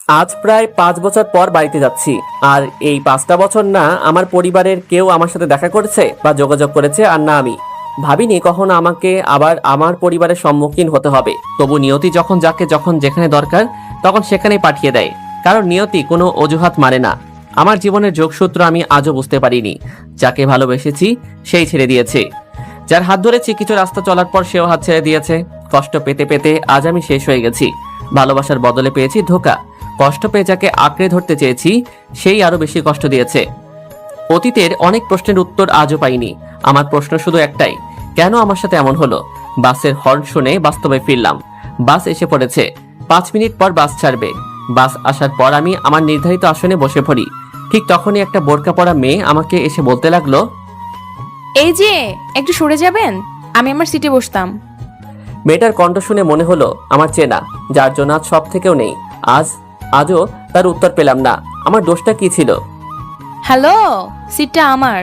আজ প্রায় 5 বছর পর বাড়িতে যাচ্ছি। আর এই 5টা বছর না আমার পরিবারের কেউ আমার সাথে দেখা করেছে বা যোগাযোগ করেছে, আর না আমি ভাবিনি কখনো আমাকে আবার আমার পরিবারের সম্মুখীন হতে হবে। তবু নিয়তি যখন যাকে যখন যেখানে দরকার তখন সেখানেই পাঠিয়ে দেয়, কারণ নিয়তি কোনো অজুহাত মানে না। আমার জীবনের যোগসূত্র আমি আজও বুঝতে পারিনি। যাকে ভালোবেসেছি সেই ছেড়ে দিয়েছে, যার হাত ধরেছি কিছু রাস্তা চলার পর সেও হাত ছেড়ে দিয়েছে। কষ্ট পেতে পেতে আজ আমি শেষ হয়ে গেছি। ভালোবাসার বদলে পেয়েছি ধোঁকা। কষ্ট পেয়ে যাকে আঁকড়ে ধরতে চেয়েছি সেই আরো বেশি কষ্ট দিয়েছে। অতীতের অনেক প্রশ্নের উত্তর আজও পাইনি। আমার প্রশ্ন শুধু একটাই, কেন আমার সাথে এমন হলো? বাসের হর্ন শুনে বাস্তবে ফিরলাম। বাস এসে পড়েছে। 5 মিনিট পর বাস ছাড়বে। বাস আসার পর আমি আমার নির্ধারিত আসনে বসে পড়ি। ঠিক তখনই একটা বোরকা পরা মেয়ে আমাকে এসে বলতে লাগলো, এই যে একটু সরে যাবেন, আমি আমার সিটে বসতাম। মেয়েটার কণ্ঠ শুনে মনে হলো আমার চেনা, যার জন্য আজ সব থেকেও নেই। আজও তার উত্তর পেলাম না। আমার দোষটা কি ছিল? হ্যালো, সিটটা আমার।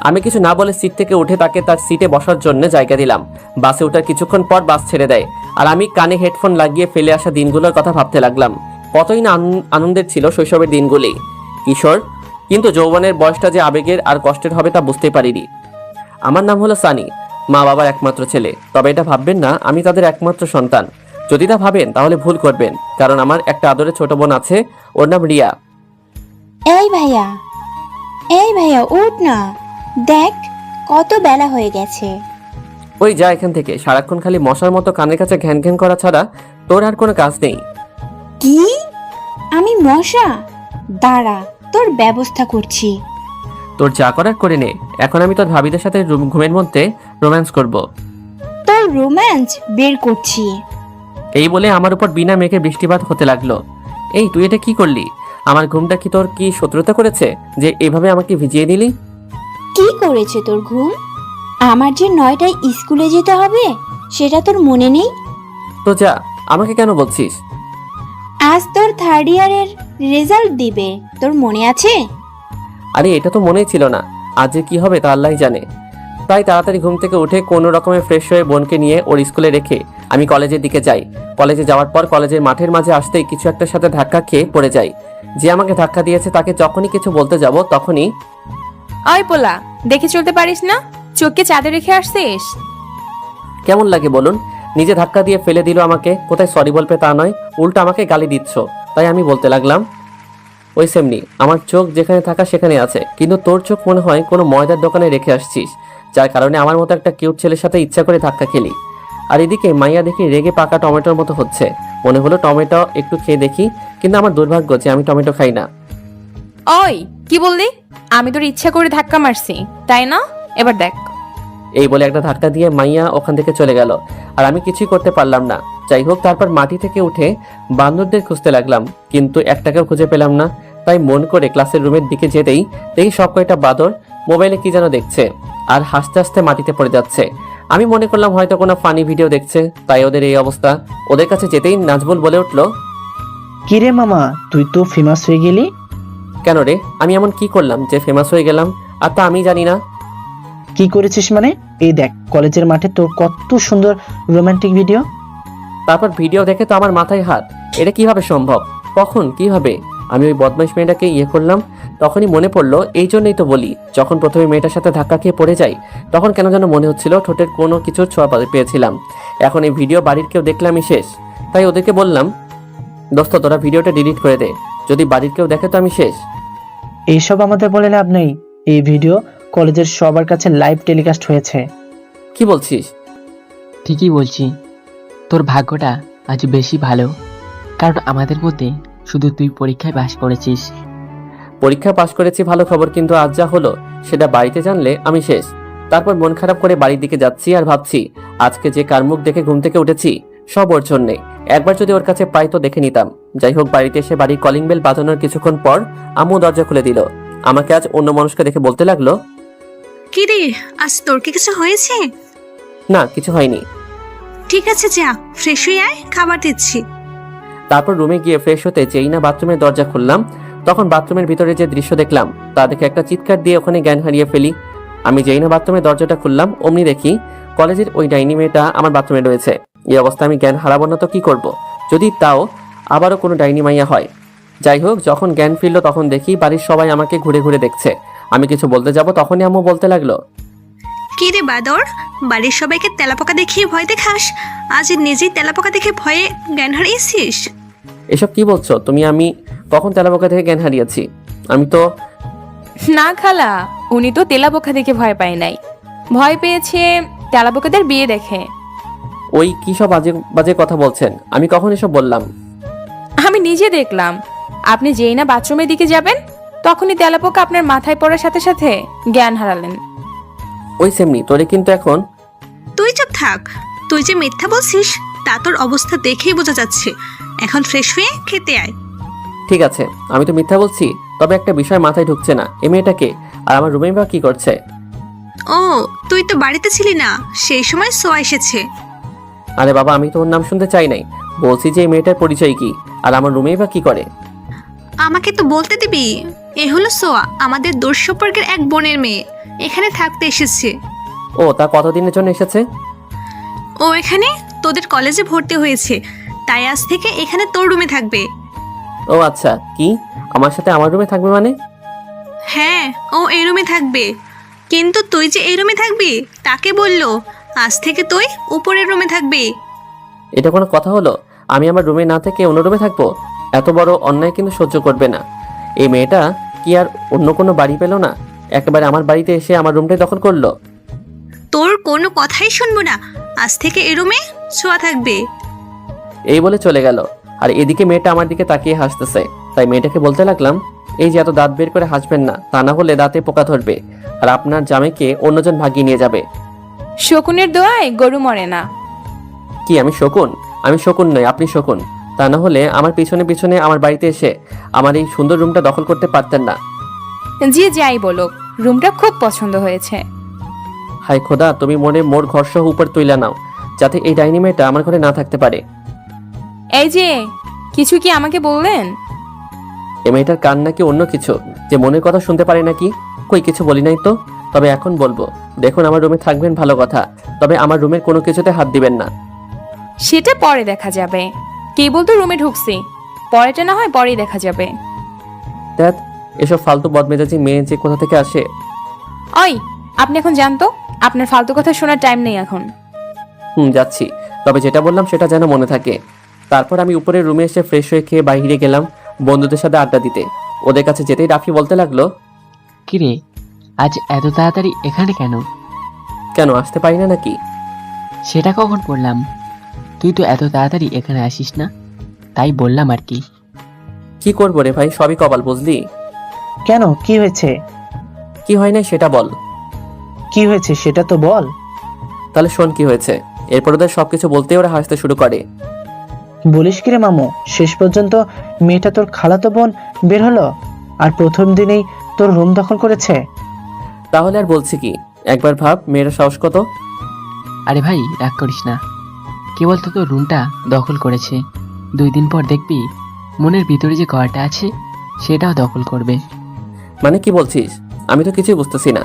আমি কিছু না বলে সিট থেকে উঠে তাকে তার সিটে বসার জন্য জায়গা দিলাম। বাসে ওঠার কিছুক্ষণ পর বাস ছেড়ে দেয়, আর আমি কানে হেডফোন লাগিয়ে ফেলে আসা দিনগুলোর কথা ভাবতে লাগলাম। কতই না আনন্দের ছিল শৈশবের দিনগুলি। কিশোর, কিন্তু যৌবনের বয়সটা যে আবেগের আর কষ্টের হবে তা বুঝতেই পারিনি। আমার নাম হলো সানি, মা বাবার একমাত্র ছেলে। তবে এটা ভাববেন না আমি তাদের একমাত্র সন্তান। যদি তা ভাবেন তাহলে ভুল করবেন, কারণ আমার একটা আদরের ছোট বোন আছে, ওর নাম রিয়া। এই ভাইয়া, এই ভাইয়া উঠ না, দেখ কত বেলা হয়ে গেছে। ওই যা এখান থেকে, সারাক্ষণ খালি মশার মতো কানের কাছে ঘ্যান ঘ্যান করা ছাড়া তোর আর কোনো কাজ নেই। কি? আমি মশা? দাঁড়া, তোর ব্যবস্থা করছি। তোর যা করার করে নে। এখন আমি তোর ভাবিদের সাথে ঘুমের মধ্যে রোম্যান্স করব। তোর রোম্যান্স বের করছি। এই বলে আমার উপর বিনা মেঘে বৃষ্টিপাত হতে লাগলো। এই তুই এটা কি করলি? আমার ঘুমটা কি তোর কি শত্রুতা করেছে যে এভাবে আমাকে ভিজিয়ে দিলি? কি করেছে তোর ঘুম? আমার যে 9টায় স্কুলে যেতে হবে সেটা তোর মনে নেই? তো যা, আমাকে কেন বলছিস? আজ তোর 3rd ইয়ারের রেজাল্ট দিবে, তোর মনে আছে? আরে এটা তো মনেই ছিল না। আজ যে কি হবে তা আল্লাহই জানে। তাই তাড়াতাড়ি ঘুম থেকে উঠে কোনো রকমে ফ্রেশ হয়ে বোনকে নিয়ে ওর স্কুলে রেখে আমি কলেজের দিকে যাই। কলেজে যাওয়ার পর কলেজের মাঠের মাঝে আসতেই কিছু একটার সাথে ধাক্কা খেয়ে পড়ে যাই। যে আমাকে ধাক্কা দিয়েছে তাকে যখনই কিছু বলতে যাব তখনই, ওই পোলা, দেখে চলতে পারিস না? চোখকে চাঁদে রেখে আসছিস? কেমন লাগে বলুন? নিজে ধাক্কা দিয়ে ফেলে দিল আমাকে, কোথায় সরি বলবে তা নয়, উল্টো আমাকে গালি দিচ্ছ। তাই আমি বলতে লাগলাম, ওই সেমনি আমার চোখ যেখানে থাকা সেখানে আছে, কিন্তু তোর চোখ মনে হয় কোনো ময়দার দোকানে রেখে আসছিস, যার কারণে আমার মতো একটা কিউট ছেলের সাথে ইচ্ছা করে ধাক্কা খেলি। আর এদিকে মাইয়া দেখি রেগে পাকা টমেটোর মতো হচ্ছে। মনে হলো টমেটো একটু খেয়ে দেখি, কিন্তু আমার দুর্ভাগ্য যে আমি টমেটো খাই না। ওই কি বললি? আমি তোর ইচ্ছা করে ধাক্কা মারছি, তাই না? এবার দেখ। এই বলে একটা ধাক্কা দিয়ে মাইয়া ওখান থেকে চলে গেল, আর আমি কিছুই করতে পারলাম না। যাই হোক, তারপর মাটি থেকে উঠে বান্দরদের খুঁজতে লাগলাম, কিন্তু একটাকেও খুঁজে পেলাম না। তাই মন করে ক্লাসের রুমের দিকে যেতেই দেখি সব কয়টা বাঁদর মোবাইলে কি যেন দেখছে আর হাসতে হাসতে মাটিতে পড়ে যাচ্ছে। আমি মনে করলাম হয়তো কোনো ফানি ভিডিও দেখছে, তাই ওদের এই অবস্থা। ওদের কাছে যেতেই নাজবুল বলে উঠলো, কিরে মামা, তুই তো ফেমাস হয়ে গেলি। কেন রে, আমি এমন কি করলাম যে ফেমাস হয়ে গেলাম? আর তা আমি জানি না। কি করেছিস মানে? এই দেখ, কলেজের মাঠে তোর কত সুন্দর রোমান্টিক ভিডিও। তারপর ভিডিও দেখে তো আমার মাথায় হাত। এটা কিভাবে সম্ভব? কখন? কিভাবে আমি ওই বদমাইশ মেয়েটাকে করলাম? তখনই মনে পড়লো, এই জন্যই তো বলি, যখন প্রথমে মেয়েটার সাথে ধাক্কা খেয়ে পড়ে যাই তখন কেন যেন মনে হচ্ছিল ঠোঁটের কোনো কিছুর ছোঁয়া পেয়েছিলাম। এখন এই ভিডিও বাড়ির কেউ দেখলে আমি শেষ। তাই ওদেরকে বললাম, দোস্ত তোরা ভিডিওটা ডিলিট করে দে, যদি বাড়ির কেউ দেখে তো আমি শেষ। এইসব আমাদের বলে লাভ নেই। এই ভিডিও কলেজের সবার কাছে লাইভ টেলিকাস্ট হয়েছে। কি বলছিস? ঠিকই বলছি, তোর ভাগ্যটা আজ বেশি ভালো, কারণ আমাদের মধ্যে শুধু তুই পরীক্ষায় পাশ করেছিস। পরীক্ষা পাশ করেছি ভালো খবর, কিন্তু আজ যা হলো সেটা বাড়িতে জানলে আমি শেষ। তারপর মন খারাপ করে বাড়ির দিকে যাচ্ছি আর ভাবছি, আজকে যে কার মুখ দেখে ঘুম থেকে উঠেছি সব ওর জন্যে। একবার যদি ওর কাছে পাই তো দেখে নিতাম। যাই হোক, বাড়িতে এসে বাড়ির কলিং বেল বাজানোর কিছুক্ষণ পর আম্মু দরজা খুলে দিল। আমাকে আজ অন্য মানুষকে দেখে বলতে লাগলো, কি রে, আজ তোর কি কিছু হয়েছে? না কিছু হয়নি। ঠিক আছে, যা ফ্রেশ হয়ে আয়, খাবার দিচ্ছি। তারপর রুমে গিয়ে ফ্রেশ হতে যেই না বাথরুমের দরজা খুললাম, তখন বাথরুমের ভিতরে যে দৃশ্য দেখলাম তা দেখে একটা চিৎকার দিয়ে ওখানে জ্ঞান হারিয়ে ফেলি। আমি যেই না বাথরুমের দরজাটা খুললাম অমনি দেখি কলেজের ওই ডাইনি মেয়েটা আমার বাথরুমে রয়েছে। এই অবস্থা আমি জ্ঞান হারাবো না তো কি করব? যদি তাও আবারও কোনো ডাইনি মাইয়া হয়। যাই হোক, যখন জ্ঞান ফিরল তখন দেখি বাড়ির সবাই আমাকে ঘুরে ঘুরে দেখছে। আমি কিছু বলতে যাব তখনই আম্মু বলতে লাগলো, কি রে বাদর, বাড়ির সবাইকে তেলাপোকা দেখিয়ে ভয় দেখাস, আজ নিজেই তেলাপোকা দেখে ভয়ে জ্ঞান হারিয়েছিস? এসব কি বলছো তুমি? আমি কখন তেলাপোকা থেকে জ্ঞান হারিয়েছি? আমি তো না খালা, উনি তো তেলাপোকা দেখে ভয় পায় নাই, ভয় পেয়েছে তেলাপোকাদের বিয়ে দেখে। ওই কি সব বাজে বাজে কথা বলছেন? আমি কখন এসব বললাম? আমি নিজে দেখলাম, আপনি যেই না বাথরুমের দিকে যাবেন তখনই তেলাপোকা আপনার মাথায় পড়ার সাথে সাথে জ্ঞান হারালেন। ওই সেমনি তোরে কিন্তু এখন। তুই চুপ থাক, তুই যে মিথ্যা বলছিস তা তোর অবস্থা দেখেই বোঝা যাচ্ছে। এখন ফ্রেশ হয়ে খেতে আয়। ঠিক আছে, আমি তো মিথ্যা বলছি, তবে একটা বিষয় মাথায় ঢুকছে না, এই মেয়েটাকে আর আমার রুমে বা কি করছে? ও, তুই তো বাড়িতে ছিলি না, সেই সময় সোয়া এসেছে। আরে বাবা, আমি তো ওর নাম শুনতে চাই নাই, বলছি যে এই মেয়েটার পরিচয় কি আর আমার রুমেই বা কি করে? আমাকে তো বলতে দিবি। এ হলো সোয়া, আমাদের দূর সম্পর্কের এক বোনের মেয়ে, এখানে থাকতে এসেছে। ও, তা কতদিনের জন্য এসেছে? ও এখানে তোদের কলেজে ভর্তি হয়েছে, তাই আজ থেকে এখানে তোর রুমে থাকবে। ও আচ্ছা, কি আমার সাথে আমার রুমে থাকবে মানে? হ্যাঁ, ও এই রুমে থাকবে। কিন্তু তুই যে এই রুমে থাকবি তাকে বললো আজ থেকে তুই উপরের রুমে থাকবি। এটা কোনো কথা হলো? আমি আমার রুমে না থেকে অন্য রুমে থাকবো? এত বড় অন্যায় কিন্তু সহ্য করবে না। এই মেয়েটা কি আর অন্য কোনো বাড়ি পেল না? একেবারে আমার বাড়িতে এসে আমার রুমটাই দখল করলো। তোর কোনো কথাই শুনবো না, আজ থেকে এই রুমে শোয়া থাকবে। এই বলে চলে গেল। আর এদিকে মেয়েটা আমার দিকে তাকিয়ে হাসতেছে। তাই মেয়েটাকে বলতে লাগলাম, এই যে এত দাঁত বের করে হাসবেন না, তা না হলে দাঁতে পোকা ধরবে আর আপনার জামাইকে অন্যজন ভাগিয়ে নিয়ে যাবে। শকুনের দোয়ায় গরু মরে না। কি আমি শকুন? আমি শকুন নই, আপনি শকুন। তা না হলে আমার পিছনে পিছনে আমার বাড়িতে এসে আমার এই সুন্দর রুমটা দখল করতে পারতেন না। যে যাই বলুক, রুমটা খুব পছন্দ হয়েছে। হায় খোদা, তুমি মনে মোর ঘর সহ উপর তুইলা নাও, যাতে এই ডাইনি মেয়েটা আমার ঘরে না থাকতে পারে। এই যে, কিছু কি আমাকে বললেন? এই মেয়েটার কান নাকি অন্য কিছু, যে মনের কথা শুনতে পারে নাকি? কই কিছু বলি নাই তো। তবে এখন বলবো, দেখুন আমার রুমে থাকবেন ভালো কথা, তবে আমার রুমের কোনো কিছুতে হাত দিবেন না। সেটা পরে দেখা যাবে, কেবল তো রুমে ঢুকছি, পরেটা না হয় পরেই দেখা যাবে। দেখ, এসব ফালতু বদমেজাজি মেয়ে যে কোথা থেকে আসে। ওই, আপনি এখন জানতো, আপনার ফালতু কথা শোনার টাইম নেই এখন। যাচ্ছি, তবে যেটা বললাম সেটা যেন মনে থাকে। তারপর আমি উপরের রুমে এসে ফ্রেশ হয়ে খেয়ে বাইরে গেলাম বন্ধুদের সাথে আড্ডা দিতে। ওদের কাছে যেতেই রাফি বলতে লাগলো, কিরে, আজ এত তাড়াতাড়ি এখানে কেন? কেন আসতে পারি না নাকি? সেটা কখন বললাম? তুই তো এত তাড়াতাড়ি এখানে আসিস না, তাই বললাম আর কি। কি করবো রে ভাই, সবই কপাল বুঝলি। কেন, কি হয়েছে? কি হয় না সেটা বল। কি হয়েছে সেটা তো বল। তাহলে শোন কি হয়েছে। এরপর ওদের সবকিছু বলতে ওরা হাসতে শুরু করে। বলিস কি রে মামু, শেষ পর্যন্ত মেয়েটা তোর খালাতো বোন বের হলো আর প্রথম দিনেই তোর রুম দখল করেছে? তাহলে আর বলছি কি, একবার ভাব মেয়েরা সাহস কত। আরে ভাই, রাগ করিস না, কেবল তো তোর রুমটা দখল করেছে, 2 দিন পর দেখবি মনের ভিতরে যে ঘরটা আছে সেটাও দখল করবে। মানে কি বলছিস? আমি তো কিছুই বুঝতেছি না।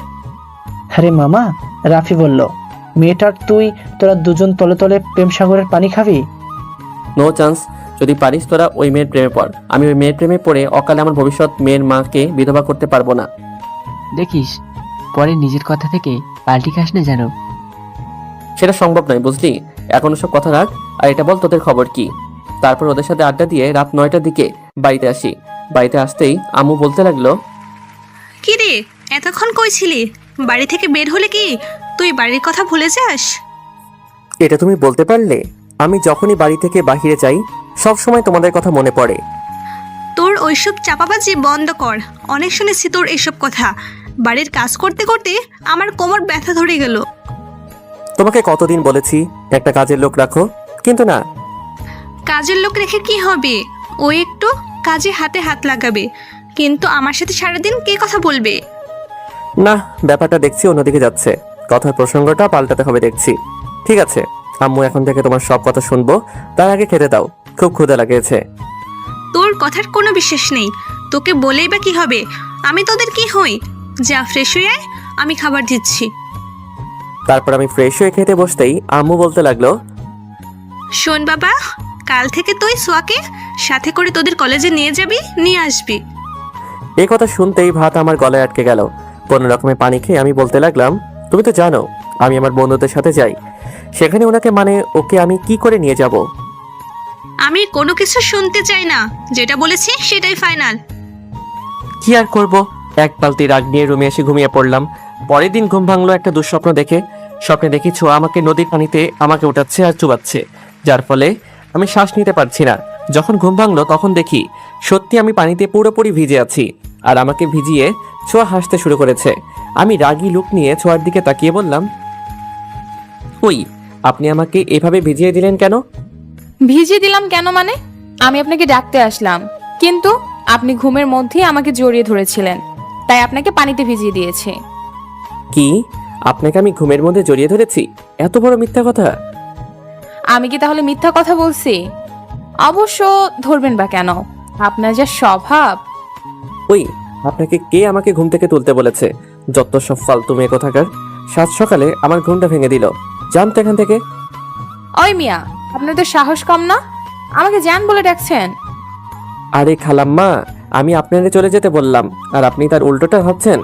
আরে মামা, রাফি বলল মেয়েটার তুই তোরা দুজন তলে তলে প্রেম সাগরের পানি খাবি। No chance. যদি পারিস তোরা ওই মেয়ের প্রেমে পড়। আমি ওই মেয়ের প্রেমে পড়ে অকালে আমার ভবিষ্যৎ মেয়ের মাকে বিধবা করতে পারবো না। দেখিস পরে নিজের কথা থেকে পাল্টি খাস না যেন। সেটা সম্ভব নয় বুঝলি। এখন সব কথা রাখ, আর এটা বল তোদের খবর কি। তারপর ওদের সাথে আড্ডা দিয়ে রাত 9টার দিকে বাড়িতে আসি। বাড়িতে আসতেই আম্মু বলতে লাগলো, কি রে, এতক্ষণ কই ছিলি? বাড়ি থেকে বের হলে কি তুই বাড়ির কথা ভুলে যাস? এটা তুমি বলতে পারলে? আমি যখনই বাড়ি থেকে বাহিরে যাই সব সময় তোমাদের কথা মনে পড়ে। তোর ওইসব চাপাবাজি বন্ধ কর, অনেক শুনেছি তোর এইসব কথা। বাড়ির কাজ করতে করতে আমার কোমর ব্যথা ধরে গেল। তোমাকে কতদিন বলেছি একটা কাজের লোক রাখো, কিন্তু না। কাজের লোক রেখে কি হবে? ও একটু কাজে হাতে হাত লাগাবে, কিন্তু আমার সাথে সারাদিন কে কথা বলবে? না, ব্যাপারটা দেখছি অন্যদিকে যাচ্ছে। কথার প্রসঙ্গটা পাল্টাতে হবে দেখছি। ঠিক আছে আম্মু, এখন থেকে তোমার সব কথা শুনবো, তার আগে খেতে দাও, খুব ক্ষুধা লাগিয়েছে। তোর কথার কোনো বিশ্বাস নেই, তোকে বলেই বা কি হবে? আমি তোদের কি হই? যা ফ্রেশ হয়ে আয়, আমি খাবার দিচ্ছি। তারপর আমি ফ্রেশ হয়ে খেতে বসতেই আম্মু বলতে লাগলো, শোন বাবা, কাল থেকে তুই সোয়াকে সাথে করে তোদের কলেজে নিয়ে যাবি, নিয়ে আসবি। এই কথা শুনতেই ভাত আমার গলায় আটকে গেল। কোনো রকমে পানি খেয়ে আমি বলতে লাগলাম, তুমি তো জানো আমি আমার বন্ধুদের সাথে যাই, সেখানে ওনাকে মানে ওকে আমি কি করে নিয়ে যাব? আমি কোনো কিছু শুনতে চাই না, যেটা বলেছি সেটাই ফাইনাল। কি আর করব, এক বালতি রাগ নিয়ে রুমে এসে ঘুমিয়ে পড়লাম। পরের দিন ঘুম ভাঙলো একটা দুঃস্বপ্ন দেখে। স্বপ্নে দেখি ছোঁয়া আমাকে নদীর পানিতে আমাকে ওঠাচ্ছে আর চুবাচ্ছে, যার ফলে আমি শ্বাস নিতে পারছি না। যখন ঘুম ভাঙলো তখন দেখি সত্যি আমি পানিতে পুরোপুরি ভিজে আছি, আর আমাকে ভিজিয়ে ছোঁয়া হাসতে শুরু করেছে। আমি রাগী লুক নিয়ে ছোঁয়ার দিকে তাকিয়ে বললাম, ওই আপনি আমাকে এভাবে ভিজিয়ে দিলেন কেন? ভিজিয়ে দিলাম কেন মানে? আমি আপনাকে ডাকতে আসলাম, কিন্তু আপনি ঘুমের মধ্যেই আমাকে জড়িয়ে ধরেছিলেন, তাই আপনাকে পানিতে ভিজিয়ে দিয়েছি। কি, আপনাকে আমি ঘুমের মধ্যে জড়িয়ে ধরেছি? এত বড় মিথ্যা কথা! আমি কি তাহলে মিথ্যা কথা বলছি? অবশ্য ধরবেন বা কেন, আপনার যা স্বভাব। ওই আপনাকে কে আমাকে ঘুম থেকে তুলতে বলেছে? যত সব ফালতু মেয়ে কোথাকার! সাত সকালে আমার ঘুমটা ভেঙে দিল। জান তো এখান থেকে। ওই মিয়া, আপনার তো সাহস কম না, আমাকে জান বলে ডাকছেন? আরে খালাম্মা, আমি আপনারে চলে যেতে বললাম, আর আপনি তার উল্টোটা ভাবছেন।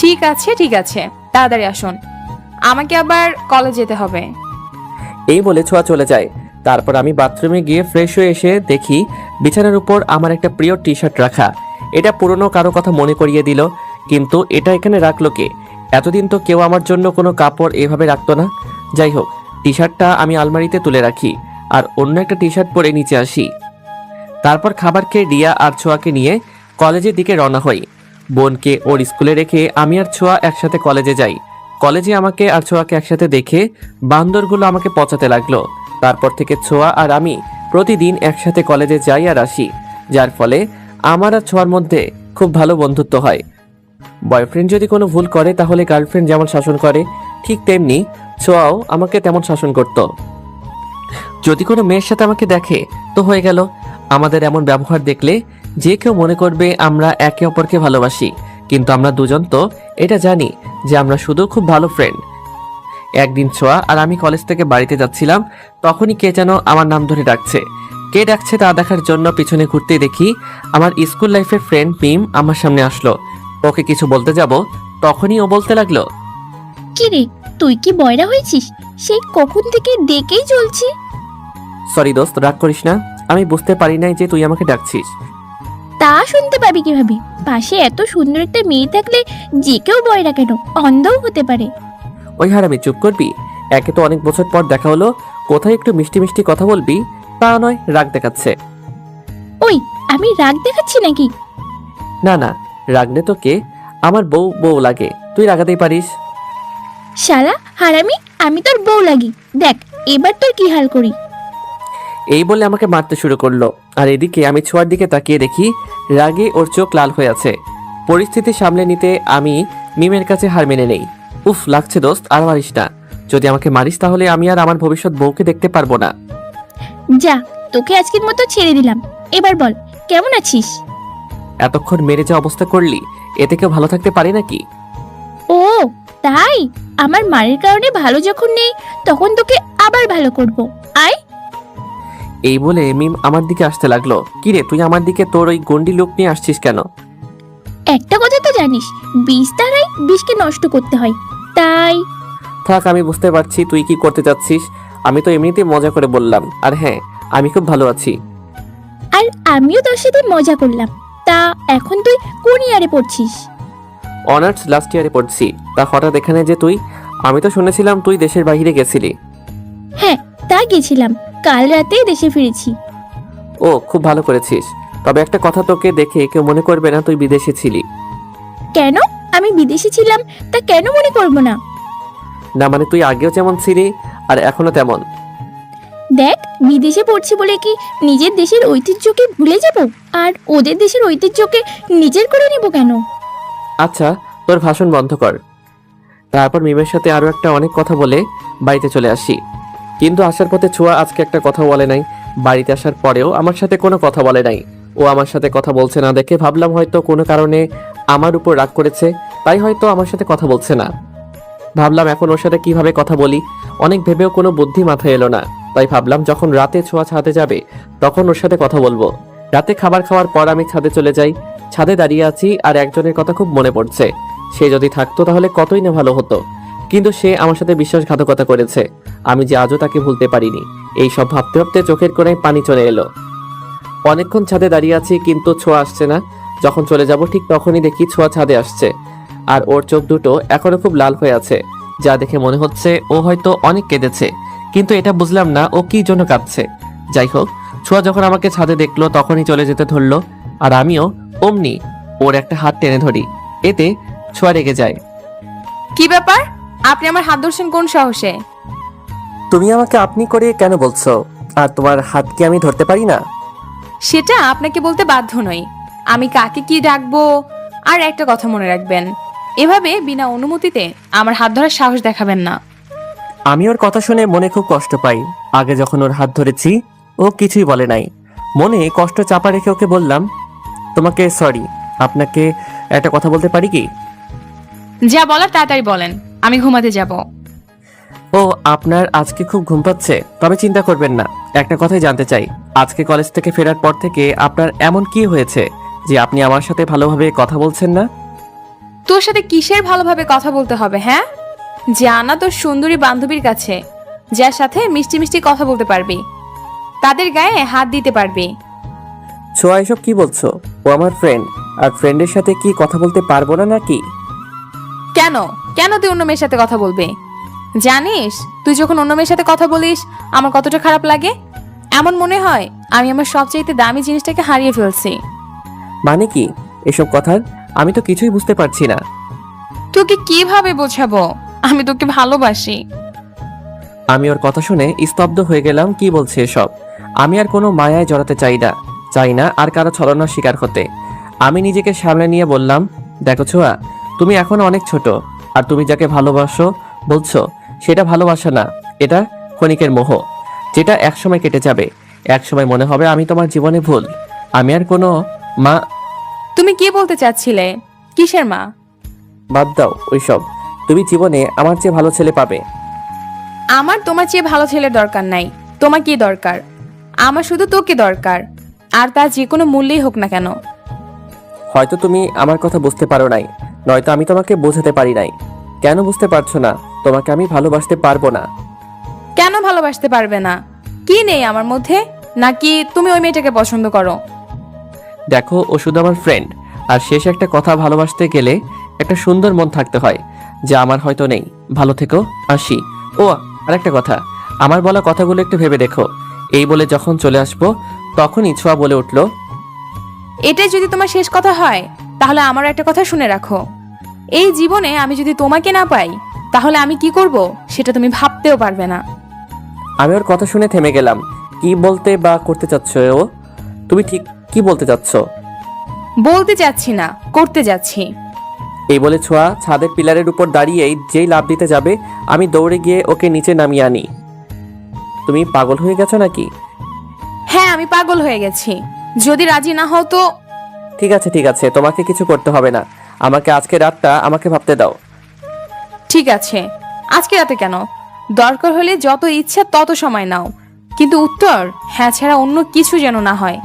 ঠিক আছে ঠিক আছে, তাড়াতাড়ি আসুন, আমাকে আবার কলেজ যেতে হবে। এই বলে ছোঁয়া চলে যায়। তারপর আমি বাথরুমে গিয়ে ফ্রেশ হয়ে এসে দেখি বিছানার উপর আমার একটা প্রিয় টি শার্ট রাখা। এটা পুরনো কারো কথা মনে করিয়ে দিল, কিন্তু এটা এখানে রাখলো কে? এতদিন তো কেউ আমার জন্য কোনো কাপড় এভাবে রাখতো না। যাই হোক, টি শার্টটা আমি আলমারিতে তুলে রাখি আর অন্য একটা টি শার্ট পরে নিচে আসি। তারপর খাবার খেয়ে রিয়া আর ছোঁয়াকে নিয়ে কলেজের দিকে রওনা হই। বোনকে ওর স্কুলে রেখে আমি আর ছোঁয়া একসাথে কলেজে যাই। কলেজে আমাকে আর ছোঁয়াকে একসাথে দেখে বান্দরগুলো আমাকে পচাতে লাগলো। তারপর থেকে ছোঁয়া আর আমি প্রতিদিন একসাথে কলেজে যাই আর আসি, যার ফলে আমার আর ছোঁয়ার মধ্যে খুব ভালো বন্ধুত্ব হয়। বয়ফ্রেন্ড যদি কোনো ভুল করে তাহলে গার্লফ্রেন্ড যেমন শাসন করে, ঠিক তেমনি ছোঁয়াও আমাকে তেমন শাসন করত। যদি কোনো মেয়ের সাথে আমাকে দেখে তো হয়ে গেল। আমাদের এমন ব্যবহার দেখলে যে কেউ মনে করবে আমরা একে অপরকে ভালোবাসি, কিন্তু আমরা দুজন তো এটা জানি যে আমরা শুধু খুব ভালো ফ্রেন্ড। একদিন ছোঁয়া আর আমি কলেজ থেকে বাড়িতে যাচ্ছিলাম, তখনই কে যেন আমার নাম ধরে ডাকছে। কে ডাকছে তা দেখার জন্য পিছনে ঘুরতেই দেখি আমার স্কুল লাইফের ফ্রেন্ড মিম আমার সামনে আসলো। ওকে কিছু বলতে যাব, তখনই ও বলতে লাগলো, কি রে, তুই কি বয়রা হয়েছিস? সেই কখন থেকে ডেকেই চলছি। সরি দোস্ত, রাগ করিস না, আমি বুঝতে পারি নাই যে তুই আমাকে ডাকছিস। তা শুনতে পাবি কিভাবে? পাশে এত সুন্দর একটা মেয়ে থাকলে যে কেউ বয়রা কেন, অন্ধও হতে পারে। ওই হারামি, চুপ করবি? একে তো অনেক বছর পর দেখা হলো, কোথায় একটু মিষ্টি মিষ্টি কথা বলবি, তা নয় রাগ দেখাচ্ছে। ওই, আমি রাগ দেখাচ্ছি নাকি? না না, রাগলে তোকে আমার বউ বউ লাগে, তুই রাগাতেই পারিস। শালা হারামি, আমি তোর বউ লাগি, দেখ এবার তোর কি হাল করি। এই বলে আমাকে মারতে শুরু করলো। আর এদিকে আমি ছোঁয়ার দিকে তাকিয়ে দেখি রাগে ওর চোখ লাল হয়ে আছে। পরিস্থিতি সামলে নিতে আমি মিমের কাছে হার মেনে নেই। উফ লাগছে দোস্ত, আর মারিস না। যদি আমাকে মারিস তাহলে আমি আর আমার ভবিষ্যৎ বউকে দেখতে পারবো না। যা, তোকে আজকের মতো ছেড়ে দিলাম, এবার বল কেমন আছিস? এতক্ষণ মেরে যা অবস্থা করলি, এতে কেউ ভালো থাকতে পারে নাকি? ও তাই, আমার মায়ের কারণে ভালো যখন নেই তখন তোকে আবার ভালো করব। আয়। এই বলে মিম আমার দিকে আসতে লাগলো। কিরে, তুই আমার দিকে তোর ওই গন্ডি লুক নিয়ে আসছিস কেন? একটা কথা তো জানিস, বিষ দ্বারাই বিষকে নষ্ট করতে হয়, তাই। থাক, আমি বুঝতে পারছি তুই কি করতে চাচ্ছিস। আমি তো এমনিতেই মজা করে বললাম। আর হ্যাঁ, আমি খুব ভালো আছি। আর আমিও তোর সাথে মজা করলাম। তা এখন তুই কোন ইয়ারে পড়ছিস? অনার্স লাস্ট ইয়ারে পড়ছি। তা হঠাৎ এখানে যে তুই? আমি তো শুনেছিলাম তুই দেশের বাইরে গেছিলি। হ্যাঁ, তা গেছিলাম, কাল রাতে দেশে ফিরেছি। ও, খুব ভালো করেছিস। তবে একটা কথা, তোকে দেখে কেউ মনে করবে না তুই বিদেশে ছিলি। কেন? আমি বিদেশে ছিলাম, তা কেন মনে করব না? না মানে তুই আগেও যেমন ছিলি আর এখনো তেমন। দেখ, বিদেশে পড়ছি বলে কি নিজের দেশের ঐতিহ্যকে ভুলে যাব আর ওদের দেশের ঐতিহ্যকে নিজের করে নেব কেন? আচ্ছা, তোর ভাষণ বন্ধ কর। তারপর মিমের সাথে আরো একটা অনেক কথা বলে বাড়িতে চলে আসি। কিন্তু আসার পথে ছোঁয়া আজকে একটা কথা বলে নাই। বাড়িতে আসার পরেও আমার সাথে কোনো কথা বলে নাই। ও আমার সাথে কথা বলছে না দেখে ভাবলাম হয়তো কোনো কারণে আমার উপর রাগ করেছে, তাই হয়তো আমার সাথে কথা বলছে না। ভাবলাম এখন ওর সাথে কিভাবে কথা বলি, অনেক ভেবেও কোনো বুদ্ধি মাথায় এলো না। তাই ভাবলাম যখন রাতে ছোঁয়া ছাদে যাবে তখন ওর সাথে কথা বলবো। রাতে খাবার খাওয়ার পর আমি ছাদে চলে যাই। ছাদে দাঁড়িয়ে আছি আর একজনের কথা খুব মনে পড়ছে। সে যদি থাকতো তাহলে কতই না ভালো হতো, কিন্তু সে আমার সাথে বিশ্বাসঘাতকতা করেছে। আমি যে আজও তাকে ভুলতে পারিনি। এই সব ভাবতে ভাবতে চোখের কোণায় পানি চলে এলো। অনেকক্ষণ ছাদে দাঁড়িয়ে আছি কিন্তু ছোঁয়া আসছে না। যখন চলে যাব ঠিক তখনই দেখি ছোঁয়া ছাদে আসছে, আর ওর চোখ দুটো এখনো খুব লাল হয়ে আছে, যা দেখে মনে হচ্ছে ও হয়তো অনেক কেঁদেছে, কিন্তু এটা বুঝলাম না ও কি জন্য কাঁদছে। যাই হোক, ছোঁয়া যখন আমাকে ছাদে দেখলো তখনই চলে যেতে ধরলো, আর আমিও অমনি ওর একটা হাত টেনে ধরি। এতে ছোঁয়া রেগে যায়। কি ব্যাপার? আপনি আমার হাত ধরছেন কোন সাহসে? তুমি আমাকে আপনি করে কেন বলছো? আর তোমার হাত কি আমি ধরতে পারি না? সেটা আপনাকে বলতে বাধ্য নই। আমি কাকে কি ডাকবো। আর একটা কথা মনে রাখবেন, এভাবে বিনা অনুমতিতে আমার হাত ধরার সাহস দেখাবেন না। আমি ওর কথা শুনে মনে খুব কষ্ট পাই। আগে যখন ওর হাত ধরেছি ও কিছুই বলে নাই। মনে কষ্ট চাপা রেখে ওকে বললাম, তোমাকে সরি, আপনাকে একটা কথা বলতে পারি কি? যা বলার তাড়াতাড়ি বলেন, আমি ঘুমাতে যাব। ও, আপনার আজকে খুব ঘুম পাচ্ছে? তবে চিন্তা করবেন না, একটা কথাই জানতে চাই, আজকে কলেজ থেকে ফেরার পর থেকে আপনার এমন কি হয়েছে যে আপনি আমার সাথে ভালোভাবে কথা বলছেন না? তোর সাথে কিসের ভালোভাবে কথা বলতে হবে? হ্যাঁ, যা না তোর সুন্দরী বান্ধবীর কাছে, যার সাথে মিষ্টি মিষ্টি কথা বলতে পারবি, তাদের গায়ে হাত দিতে পারবি। ছোঁয়া, এসব কি বলছো? ও আমার ফ্রেন্ড, আর ফ্রেন্ডের সাথে কি কথা বলতে পারবো না নাকি? কেন কেন তুই অন্য মেয়ের সাথে কথা বলবি? জানিস তুই যখন অন্য মেয়ের সাথে কথা বলিস আমার কতটা খারাপ লাগে। এমন মনে হয় আমি আমার সবচাইতে দামি জিনিসটাকে হারিয়ে ফেলছি। মানে কি এসব কথার? আমি তো কিছুই বুঝতে পারছি না। তোকে কিভাবে বোঝাবো আমি তোকে ভালোবাসি? আমি ওর কথা শুনে স্তব্ধ হয়ে গেলাম। কি বলছে এসব? আমি আর কোনো মায়ায় জড়াতে চাই না আর কারো ছলনার শিকার হতে। আমি নিজেকে সামলে নিয়ে বললাম, দেখো ছোঁয়া, তুমি এখন অনেক ছোট, আর তুমি যাকে ভালোবাসো বলছো সেটা ভালোবাসা না, এটা ক্ষণিকের মোহ, যেটা একসময় কেটে যাবে। একসময় মনে হবে আমি তোমার জীবনে ভুল। আমি আর কোনো মা। তুমি কি বলতে চাচ্ছিলে? কিসের মা? বাদ দাও ওইসব। তুমি জীবনে আমার চেয়ে ভালো ছেলে পাবে। আমার তোমার চেয়ে ভালো ছেলের দরকার নাই। তোমার কি দরকার? আমার শুধু তোকে দরকার, আর তা যে কোনো মূল্যেই হোক না কেন। হয়তো তুমি আমার কথা বুঝতে পারো নাই, নয়তো আমি তোমাকে বোঝাতে পারি নাই। কেন বুঝতে পারছো না? তোমাকে আমি ভালোবাসতে পারবো না। কেন ভালোবাসতে পারবে না? কি নেই আমার মধ্যে? নাকি তুমি ওই মেয়েটাকে পছন্দ করো? দেখো, ও শুধু আমার ফ্রেন্ড, আর শেষ একটা কথা, ভালোবাসতে গেলে একটা সুন্দর মন থাকতে হয়, যা আমার হয়তো নেই। ভালো থেকো, আসি। ও, আরেকটা কথা, আমার বলা কথাগুলো একটু ভেবে দেখো। এই বলে যখন চলে আসবো তখনই ছোঁয়া বলে উঠলো, এটাই যদি তোমার শেষ কথা হয় তাহলে আমার একটা কথা শুনে রাখো। এই জীবনে আমি যদি তোমাকে না পাই তাহলে আমি কি করব সেটা তুমি ভাবতেও পারবে না। আমি ওর কথা শুনে থেমে গেলাম। কি বলতে বা করতে চাচ্ছ ও? তুমি ঠিক কি বলতে চাচ্ছ? বলতে চাচ্ছি না, করতে যাচ্ছি। এই বলে ছোঁয়া ছাদের পিলারের উপর দাঁড়িয়েই যেই লাফ দিতে যাবে, আমি দৌড়ে গিয়ে ওকে নিচে নামিয়ে আনি। তুমি পাগল হয়ে গেছো নাকি? হ্যাঁ, আমি পাগল হয়ে গেছি। যদি রাজি না হও তো। ঠিক আছে, তোমাকে কিছু করতে হবে না। আমাকে আজকে রাতটা আমাকে ভাবতে দাও। ঠিক আছে, আজকে রাতে কেন? দরকার হলে যত ইচ্ছা তত সময় নাও, কিন্তু উত্তর হ্যাঁ ছাড়া অন্য কিছু যেন না হয়।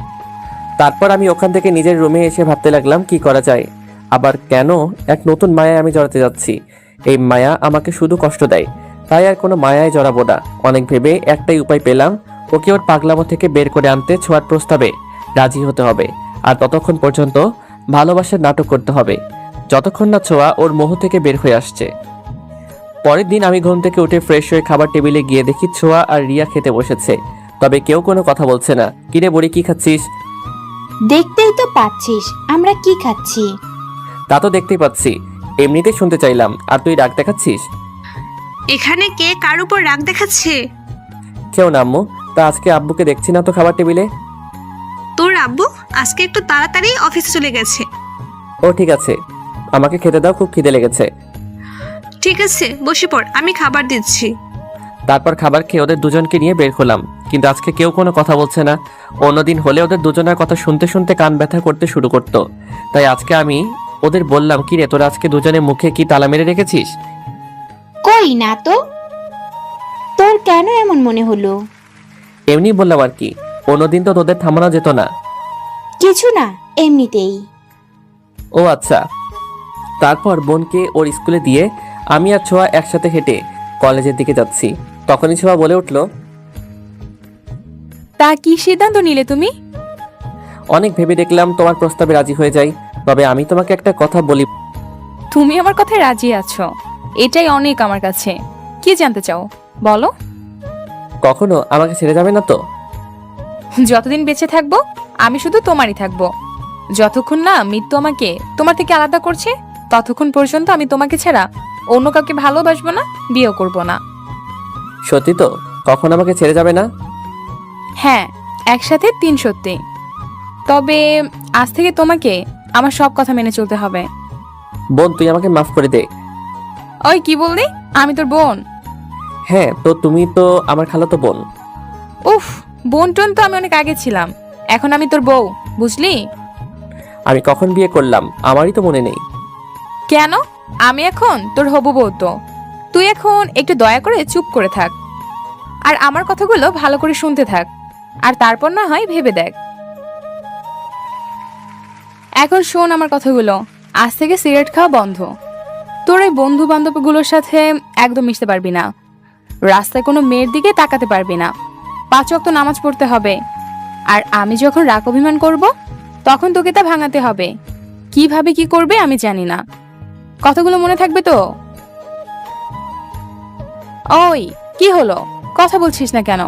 তারপর আমি ওখান থেকে নিজের রুমে এসে ভাবতে লাগলাম কি করা যায়। আবার কেন এক নতুন মায়ায় আমি জড়াতে যাচ্ছি? এই মায়া আমাকে শুধু কষ্ট দেয়, তাই আর কোনো মায়ায় জড়াবো না। অনেক ভেবে একটাই উপায় পেলাম, ওকে ওর পাগলামো থেকে বের করে আনতে ছোঁয়ার প্রস্তাবে রাজি হতে হবে। আর ততক্ষণ পর্যন্ত ভালোবাসার নাটক করতে হবে, যতক্ষণ না ছোঁয়া ওর মোহ থেকে বের হয়ে আসছে। পরের দিন আমি ঘুম থেকে উঠে ফ্রেশ হয়ে খাবার টেবিলে গিয়ে দেখি ছোঁয়া আর রিয়া খেতে বসেছে, তবে কেউ কোনো কথা বলছে না। কিরে বড়ি, কি খাচ্ছিস? দেখতেই তো পাচ্ছিস আমরা কি খাচ্ছি। তা তো দেখতেই পাচ্ছি, এমনিতেই শুনতে চাইলাম। আর তুই রাগ দেখাচ্ছিস? এখানে কে কার উপর রাগ দেখাচ্ছে? কেউ না আম্মু। তা আজকে আব্বুকে দেখছি না তো খাবার টেবিলে। তোর আব্বু আজকে একটু তাড়াতাড়ি অফিসে চলে গেছে। ও ঠিক আছে, আমাকে খেতে দাও, খুব খিদে লেগেছে। ঠিক আছে, বসে পড়, আমি খাবার দিচ্ছি। তারপর খাবার খেয়ে ওদের দুজনকে নিয়ে বের হলাম, কিন্তু আজকে কেউ কোনো কথা বলছে না। অন্যদিন হলে ওদের দুজনের কথা শুনতে শুনতে কান ব্যথা করতে শুরু করতো। তাই আজকে আমি ওদের বললাম, কি রে তোরা আজকে দুজনে মুখে কি তালা মেরে রেখেছিস? কই না তো, তোর কেন এমন মনে হলো? এমনি বললাম আর কি, অন্যদিন তো তোদের থামানো যেত না। কিছু না, এমনিতেই। ও আচ্ছা। তারপর বোনকে ওর স্কুলে দিয়ে আমি আর ছোঁয়া একসাথে হেঁটে কলেজের দিকে যাচ্ছি। তখনই ছোঁয়া বলে উঠল, তা কি সিদ্ধান্ত নিলে তুমি? অনেক ভেবে দেখলাম তোমার প্রস্তাবে রাজি হয়ে যাই। তবে আমি তোমাকে একটা কথা বলি। তুমি আমার কথায় রাজি আছো, এটাই অনেক আমার কাছে। কি জানতে চাও বলো। কখনো আমাকে ছেড়ে যাবে না তো? যতদিন বেঁচে থাকবো আমি শুধু তোমারই থাকবো। যতক্ষণ না মৃত্যু আমাকে তোমার থেকে আলাদা করছে, ততক্ষণ পর্যন্ত আমি তোমাকে ছাড়া অন্য কাউকে ভালোবাসবো না, বিয়েও করবো না। সত্যি তো? কখনো আমাকে ছেড়ে যাবে না? হ্যাঁ, একসাথে 3 সত্যি। তবে আজ থেকে তোমাকে আমার সব কথা মেনে চলতে হবে। বোন, তুই আমাকে মাফ করে দে। ওই কি বললি? আমি তোর বোন? হ্যাঁ, তো তুমি তো আমার খালাতো বোন। উফ, বোন টোন তো আমি অনেক আগে ছিলাম, এখন আমি তোর বউ, বুঝলি? আমি কখন বিয়ে করলাম আমারই তো মনে নেই। কেন? আমি এখন তোর হবু বউ তো। তুই এখন একটু দয়া করে চুপ করে থাক, আর আমার কথাগুলো ভালো করে শুনতে থাক, আর তারপর না হয় ভেবে দেখ। এখন শোন আমার কথাগুলো। আজ থেকে সিগারেট খাওয়া বন্ধ। তোর এই বন্ধু বান্ধবগুলোর সাথে একদম মিশতে পারবি না। রাস্তায় কোনো মেয়ের দিকে তাকাতে পারবি না। 5 ওয়াক্ত নামাজ পড়তে হবে। আর আমি যখন রাগ অভিমান করব, তখন তোকে তা ভাঙাতে হবে। কিভাবে কি করবে আমি জানি না। কথাগুলো মনে থাকবে তো? ওই কি হলো, কথা বলছিস না কেন?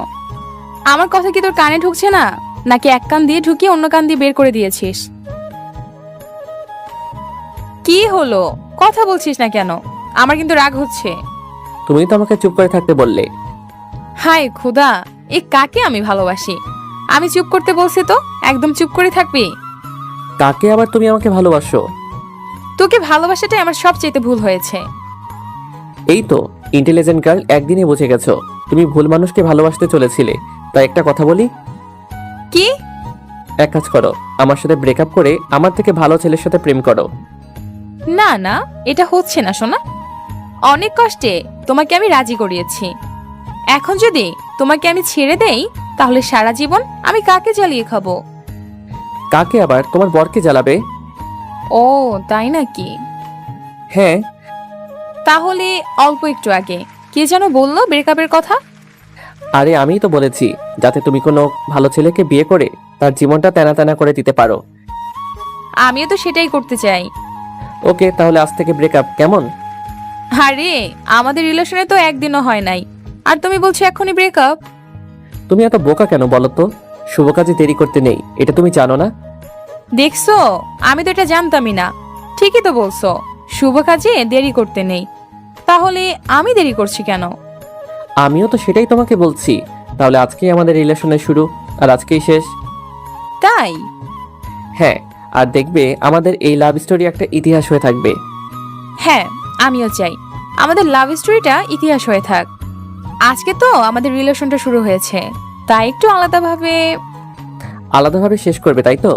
আমার কথা কি তোর কানে ঢুকছে না, নাকি এক কান দিয়ে ঢুকিয়ে অন্য কান দিয়ে বের করে দিয়েছিস? কি হলো, কথা বলছিস না কেন? আমার কিন্তু রাগ হচ্ছে। তুমি তো আমাকে চুপ করে থাকতে বললে। হায় খোদা, এ কাকে আমি ভালোবাসি? আমি চুপ করতে বলছি তো একদম চুপ করে থাকবি? কাকে আবার তুমি আমাকে ভালোবাসো? তোকে ভালোবাসাটাই আমার সবচেয়ে ভুল হয়েছে। এই তো ইন্টেলিজেন্ট গার্ল, একদিনে বুঝে গেছো তুমি ভুল মানুষকে ভালোবাসতে চলেছিলে। তাই একটা কথা বলি। কি? এক কাজ করো, আমার সাথে ব্রেকআপ করে আমার থেকে ভালো ছেলের সাথে প্রেম করো। না না, এটা হচ্ছে না সোনা। অনেক কষ্টে তোমাকে আমি রাজি করিয়েছি। এখন যদি তোমাকে আমি ছেড়ে দেই, তাহলে সারা জীবন আমি কাকে জ্বালিয়ে খাবো? কাকে আবার? তোমার বরকে জ্বালাবে। ও তাই নাকি? হ্যাঁ। তাহলে অল্প একটু আগে কে যেন বললো ব্রেকআপের কথা? আরে আমিই তো বলেছি, যাতে তুমি কোনো ভালো ছেলেকে বিয়ে করে তার জীবনটা তেনা তেনা করে দিতে পারো। আমিও তো সেটাই করতে চাই। ওকে, তাহলে আজ থেকে ব্রেকআপ, কেমন? আরে আমাদের রিলেশনে তো একদিনও হয় নাই, আর তুমি বলছো এখনই ব্রেকআপ? তুমি এত বোকা কেন বলো তো? শুভ কাজে দেরি করতে নেই, এটা তুমি জানো না? দেখছো, আমি তো এটা জানতামই না। ঠিকই তো বলছো, শুভ কাজে দেরি করতে নেই। তাহলে আমি দেরি করছি কেন? আমিও তো সেটাই তোমাকে বলছি। তাহলে আজকেই আমাদের রিলেশনের শুরু, আর আজকেই শেষ। তাই? হ্যাঁ, আর দেখবে আমাদের এই লাভ স্টোরি একটা ইতিহাস হয়ে থাকবে। হ্যাঁ, আমিও চাই আমাদের লাভ স্টোরিটা ইতিহাস হয়ে থাক। আজকে তো আমাদের রিলেশনটা শুরু হয়েছে, তাই একটু আলাদাভাবে শেষ করবে, তাই তো?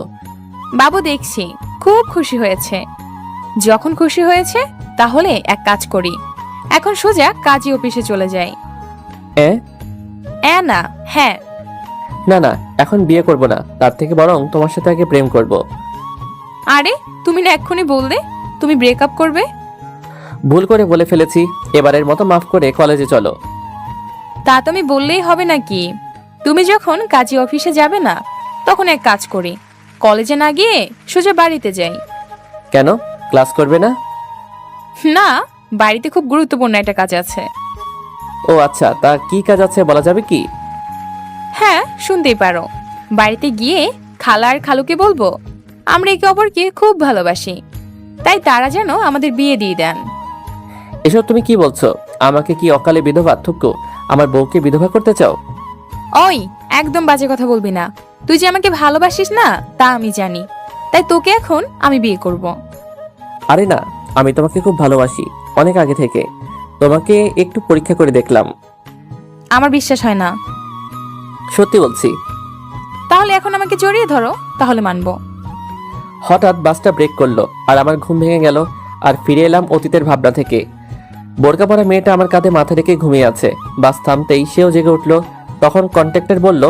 বাবু দেখছি খুব খুশি হয়েছে। যখন খুশি হয়েছে, তাহলে এক কাজ করি, এখন সোজা কাজী অফিসে চলে যাই। না, হ্যাঁ। না না, এখন বিয়ে করব না, তার থেকে বরং তোমার সাথে আগে প্রেম করব। আরে তুমি না এক্ষুনি বললে তুমি ব্রেকআপ করবে? ভুল করে বলে ফেলেছি, এবারের মতো মাফ করে কলেজে চলো। তা তুমি বললেই হবে নাকি? তুমি যখন কাজী অফিসে যাবে না, তখন এক কাজ করি, কলেজে না গিয়ে সোজা বাড়িতে যাই। কেন, ক্লাস করবে না? না, বাড়িতে খুব গুরুত্বপূর্ণ একটা কাজ আছে। ও আচ্ছা, তা কি কাজ আছে বলা যাবে কি? হ্যাঁ, শুনতেই পারো। বাড়িতে গিয়ে খালা আর খালুকে বলবো আমরা একে অপরকে খুব ভালোবাসি, তাই তারা যেন আমাদের বিয়ে দিয়ে দেন। এসব তুমি কি বলছো? আমাকে কি অকালে বিধবা থুকু আমার বউকে বিধবা করতে চাও? ওই একদম বাজে কথা বলবি না। তুই যে আমাকে ভালোবাসিস না তা আমি জানি, তাই তোকে এখন আমি বিয়ে করব। আরে না, আমি তোমাকে খুব ভালোবাসি, অনেক আগে থেকে। তোমাকে একটু পরীক্ষা করে দেখলাম। আমার বিশ্বাস হয় না। সত্যি বলছি। তাহলে এখন আমাকে জড়িয়ে ধরো, তাহলে মানবো। হঠাৎ বাসটা ব্রেক করলো, আর আমার ঘুম ভেঙে গেল। আর ফিরে এলাম অতীতের ভাবনা থেকে। বোরকা পরা মেয়েটা আমার কাঁধে মাথা রেখে ঘুমিয়ে আছে। বাস থামতেই সেও জেগে উঠলো। তখন কন্ট্রাক্টর বলল,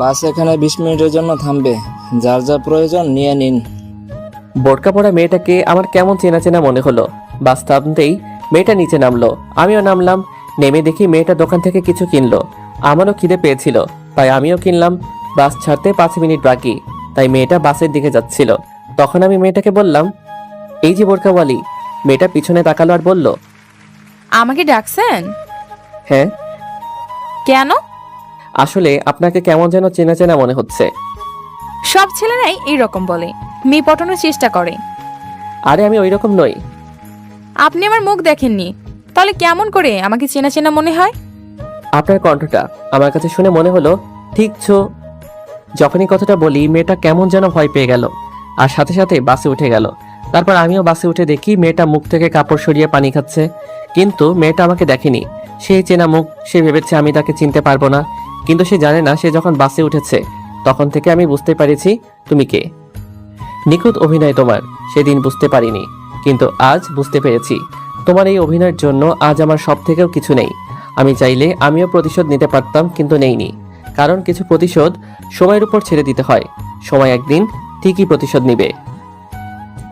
বাস এখানে 20 মিনিটের জন্য থামবে, যার যা প্রয়োজন নিয়ে নিন। বোরকা পরা মেয়েটাকে আমার কেমন চেনা চেনা মনে হলো। বাস থামতেই মেয়েটা নিচে নামলো, আমিও নামলাম। নেমে দেখি মেয়েটা দোকান থেকে কিছু কিনলো। আমারও খিদে পেয়েছিল, তাই আমিও কিনলাম। বাস ছাড়তে 5 মিনিট বাকি, তাই মেয়েটা বাসের দিকে যাচ্ছিল। তখন আমি মেয়েটাকে বললাম, এই যে বোরকাওয়ালি। মেয়েটা পিছনে তাকালো আর বলল, আমাকে ডাকছেন? হ্যাঁ। কেন? আসলে আপনাকে কেমন যেন চেনা চেনা মনে হচ্ছে। সব ছেলেরাই এইরকম বলে, মেয়ে পটানোর চেষ্টা করে। আরে আমি ওই রকম নই। আপনি আমার মুখ দেখেননি, তাহলে কেমন করে আমাকে চেনা চেনা মনে হয়? আপনার কণ্ঠটা আমার কাছে শুনে মনে হলো ঠিক ছো। যখনই কথাটা বলি মেয়েটা কেমন যেন ভয় পেয়ে গেল আর সাথে সাথে বাসে উঠে গেল। তারপর আমিও বাসে উঠে দেখি মেয়েটা মুখ থেকে কাপড় সরিয়ে পানি খাচ্ছে, কিন্তু মেয়েটা আমাকে দেখেনি। সেই চেনা মুখ, সে ভেবেছে আমি তাকে চিনতে পারবো না, কিন্তু সে জানে না সে যখন বাসে উঠেছে তখন থেকে আমি বুঝতে পেরেছি তুমি কে। নিখুঁত অভিনয় তোমার, সেদিন বুঝতে পারিনি, কিন্তু আজ বুঝতে পেরেছি। তোমার এই অভিনয়ের জন্য আজ আমার সব থেকেও কিছু নেই। আমি চাইলে আমিও প্রতিশোধ নিতে পারতাম, কিন্তু নেইনি, কারণ কিছু প্রতিশোধ সময়ের উপর ছেড়ে দিতে হয়। সময় একদিন ঠিকই প্রতিশোধ নিবে।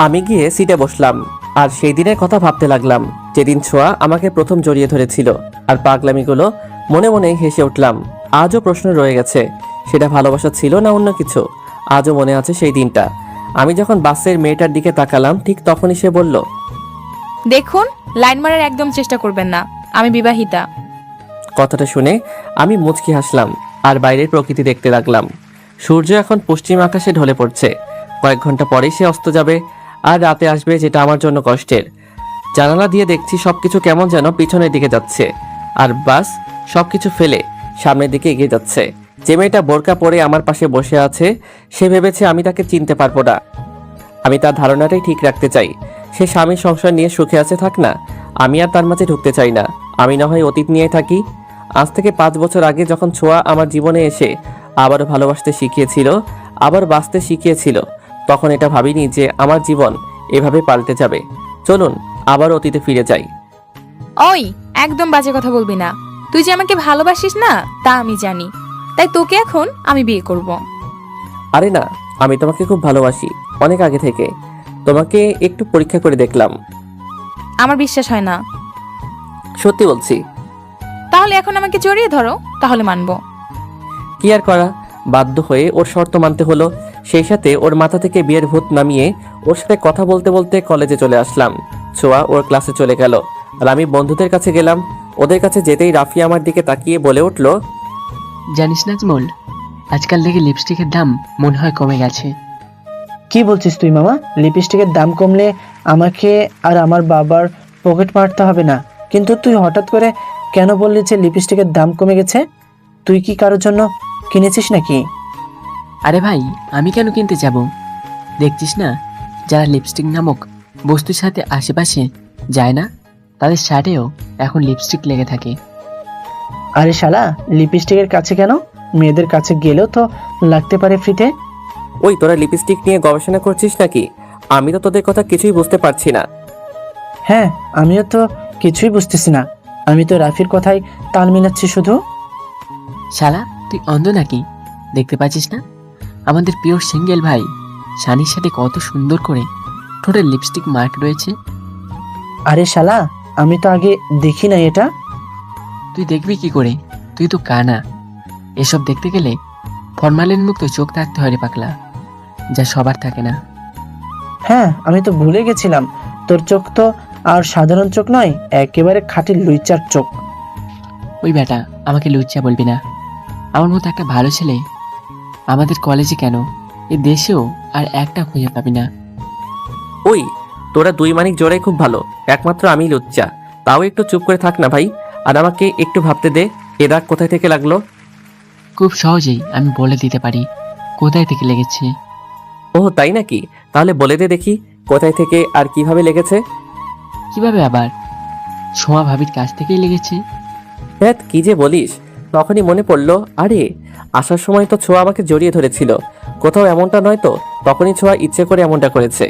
আমি গিয়ে সিটে বসলাম আর সেই দিনের কথা ভাবতে লাগলাম, যেদিন ছোঁয়া আমাকে প্রথম জড়িয়ে ধরেছিল। আর পাগলামিগুলো মনে মনে হেসে উঠলাম। আজও প্রশ্ন রয়ে গেছে, সেটা ভালোবাসা ছিল না অন্য কিছু। আজও মনে আছে সেই দিনটা। আমি যখন বাসের মেয়েটার দিকে তাকালাম ঠিক তখনই সে বলল, দেখুন, লাইন মারার একদম চেষ্টা করবেন না, আমি বিবাহিতা। কথাটা শুনে আমি মুচকি হাসলাম আর বাইরের প্রকৃতি দেখতে লাগলাম। সূর্য এখন পশ্চিম আকাশে ঢলে পড়ছে। কয়েক ঘন্টা পরেই সে অস্ত যাবে আর রাতে আসবে, যেটা আমার জন্য কষ্টের। জানালা দিয়ে দেখছি সবকিছু কেমন যেন পিছনের দিকে যাচ্ছে, আর বাস সবকিছু ফেলে সামনের দিকে এগিয়ে যাচ্ছে। যে মেয়েটা বোরকা পরে আমার পাশে বসে আছে সে ভেবেছে আমি তাকে চিনতে পারবো না। আমি তার ধারণাটাই ঠিক রাখতে চাই। সে স্বামীর সংসার নিয়ে সুখে আছে, থাক না, আমি আর তার মাঝে ঢুকতে চাই না। আমি না হয় অতীত নিয়ে থাকি। আজ থেকে 5 বছর আগে যখন ছোঁয়া আমার জীবনে এসে আবারও ভালোবাসতে শিখিয়েছিল, আবার বাঁচতে শিখিয়েছিল, তখন এটা ভাবিনি যে আমার জীবন এভাবে পাল্টে যাবে। চলুন আবার অতীতে ফিরে যাই। ওই, একদম বাজে কথা বলবি না। তুই যে আমাকে ভালোবাসিস না তা আমি জানি, তাই তোকে এখন আমি বিয়ে করব। আরে না, আমি তোমাকে খুব ভালোবাসি, অনেক আগে থেকে। তোমাকে একটু পরীক্ষা করে দেখলাম। আমার বিশ্বাস হয় না। সত্যি বলছি। তাহলে এখন আমাকে জড়িয়ে ধরো, তাহলে মানবো। কি আর করা, বাধ্য হয়ে ওর শর্ত মানতে হলো। সেই সাথে ওর মাথা থেকে বিয়ের ভূত নামিয়ে ওর সাথে কথা বলতে বলতে কলেজে চলে আসলাম। ছোঁয়া ওর ক্লাসে চলে গেল আর আমি বন্ধুদের কাছে গেলাম। ওদের কাছে যেতেই রাফি আমার দিকে তাকিয়ে বলে উঠল, জানিস নাজমুল, আজকাল দেখি লিপস্টিকের দাম মনে হয় কমে গেছে। কি বলছিস তুই মামা? লিপস্টিকের দাম কমলে আমাকে আর আমার বাবার পকেট মারতে হবে না, কিন্তু তুই হঠাৎ করে কেন বললি যে লিপস্টিকের দাম কমে গেছে? তুই কি কারোর জন্য কিনেছিস নাকি? আরে ভাই, আমি কেন কিনতে যাব? দেখছিস না, যারা লিপস্টিক নামক বস্তুর সাথে আশেপাশে যায় না, তাদের শার্টেও এখন লিপস্টিক লেগে থাকে। আরে শালা, লিপস্টিকের কাছে কেন? মেয়েদের কাছে গেলেও তো লাগতে পারে ফ্রিতে। ওই তোরা লিপস্টিক নিয়ে গবেষণা করছিস নাকি? আমি তো তোদের কথা কিছুই বুঝতে পারছি না। হ্যাঁ, আমিও তো কিছুই বুঝতেছি না। আমি তো রাফির কথাই তাল মিলাচ্ছি শুধু। শালা, তুই অন্ধ নাকি? দেখতে পাচ্ছিস না আমাদের পিওর সিঙ্গেল ভাই শানির সাথে কত সুন্দর করে ঠোঁটের লিপস্টিক মার্ক রয়েছে? আরে শালা, আমি তো আগে দেখি না এটা। তুই দেখবি কি করে? তুই তো কানা। এসব দেখতে গেলে ফরমালিন মুক্ত চোখ থাকতে হয় রে পাগলা, যা সবার থাকে না। হ্যাঁ, আমি তো ভুলে গেছিলাম, তোর চোখ তো আর সাধারণ চোখ নয়, একেবারে খাঁটি লুইচার চোখ। ওই বেটা, আমাকে লুচ্চা বলবি না। আমার মতো একটা ভালো ছেলে আমাদের কলেজে কেন, এ দেশেও আর একটা খুঁজে পাবি না। ওই তোরা দুই মানিক জোড়াই খুব ভালো, একমাত্র আমি লুচ্চা। তাও একটু চুপ করে থাক না ভাই, আর আমাকে একটু ভাবতে দে, এ দাগ কোথায় থেকে লাগলো। খুব সহজেই আমি বলে দিতে পারি কোথায় থেকে লেগেছে। ও তাই নাকি? তাহলে বলে দে দেখি কোথায় থেকে আর কিভাবে লেগেছে। কিভাবে আবার? ছোঁয়া ভাবির কাছ থেকেই লেগেছে। হ্যাঁ, কি যে বলিস। তখনই মনে পড়লো, আরে আসার সময় তো ছোঁয়া আমাকে জড়িয়ে ধরেছিল। কোথাও এমনটা নয় তো? তখনই ছোঁয়া ইচ্ছে করে এমনটা করেছে।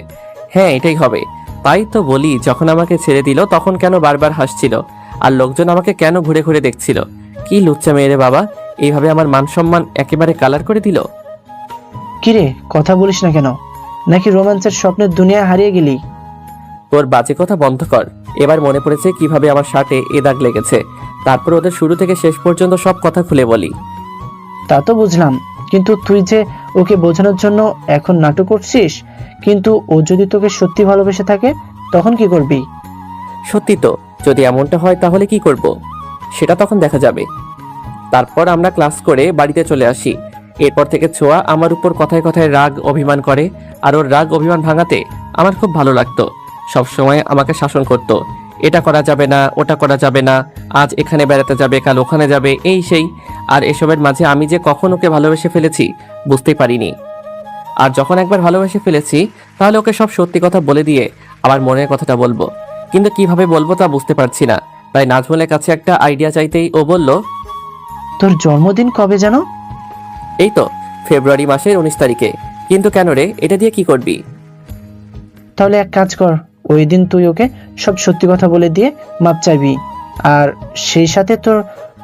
হ্যাঁ, এটাই হবে। তাই তো বলি, যখন আমাকে ছেড়ে দিল তখন কেন বারবার হাসছিল, আর লোকজন আমাকে কেন ঘুরে ঘুরে দেখছিল। কি লুচ্চা মেয়ে রে বাবা, এইভাবে আমার মান সম্মান একেবারে কালার করে দিল। কিরে, কথা বলিস না কেন? নাকি রোম্যান্সের স্বপ্নের দুনিয়া হারিয়ে গেলি? তোর বাজে কথা বন্ধ কর। এবার মনে পড়েছে কিভাবে আমার শার্টে এ দাগ লেগেছে। তারপর ওদের শুরু থেকে শেষ পর্যন্ত সব কথা খুলে বলি। তা তো বুঝলাম, কিন্তু তুই যে ওকে বোঝানোর জন্য এখন নাটক করছিস, কিন্তু ও যদি তোকে সত্যি ভালোবেসে থাকে তখন কি করবি? সত্যি তো, যদি এমনটা হয় তাহলে কি করব সেটা তখন দেখা যাবে। তারপর আমরা ক্লাস করে বাড়িতে চলে আসি। এরপর থেকে ছোঁয়া আমার উপর কথায় কথায় রাগ অভিমান করে, আর ওর রাগ অভিমান ভাঙাতে আমার খুব ভালো লাগতো। সব সময় আমাকে শাসন করতো, এটা করা যাবে না, ওটা করা যাবে না, আজ এখানে বেড়াতে যাবে, কাল ওখানে যাবে, এই সেই। আর এসবের মাঝে আমি যে কখন ওকে ভালোবেসে ফেলেছি বুঝতেই পারিনি। আর যখন একবার ভালোবেসে ফেলেছি তাহলে ওকে সব সত্যি কথা বলে দিয়ে আমার মনের কথাটা বলবো, কিন্তু কিভাবে বলবো তা বুঝতে পারছি না। তাই নাজমুলের কাছে একটা আইডিয়া চাইতেই ও বলল, তোর জন্মদিন কবে যেন? এই তো ফেব্রুয়ারি মাসের 19 তারিখে। কিন্তু কেন রে, এটা দিয়ে কি করবি? তাহলে এক কাজ কর, ওই দিন তুই ওকে সব সত্যি কথা বলে দিয়ে মাপ চাইবি, আর সেই সাথে তোর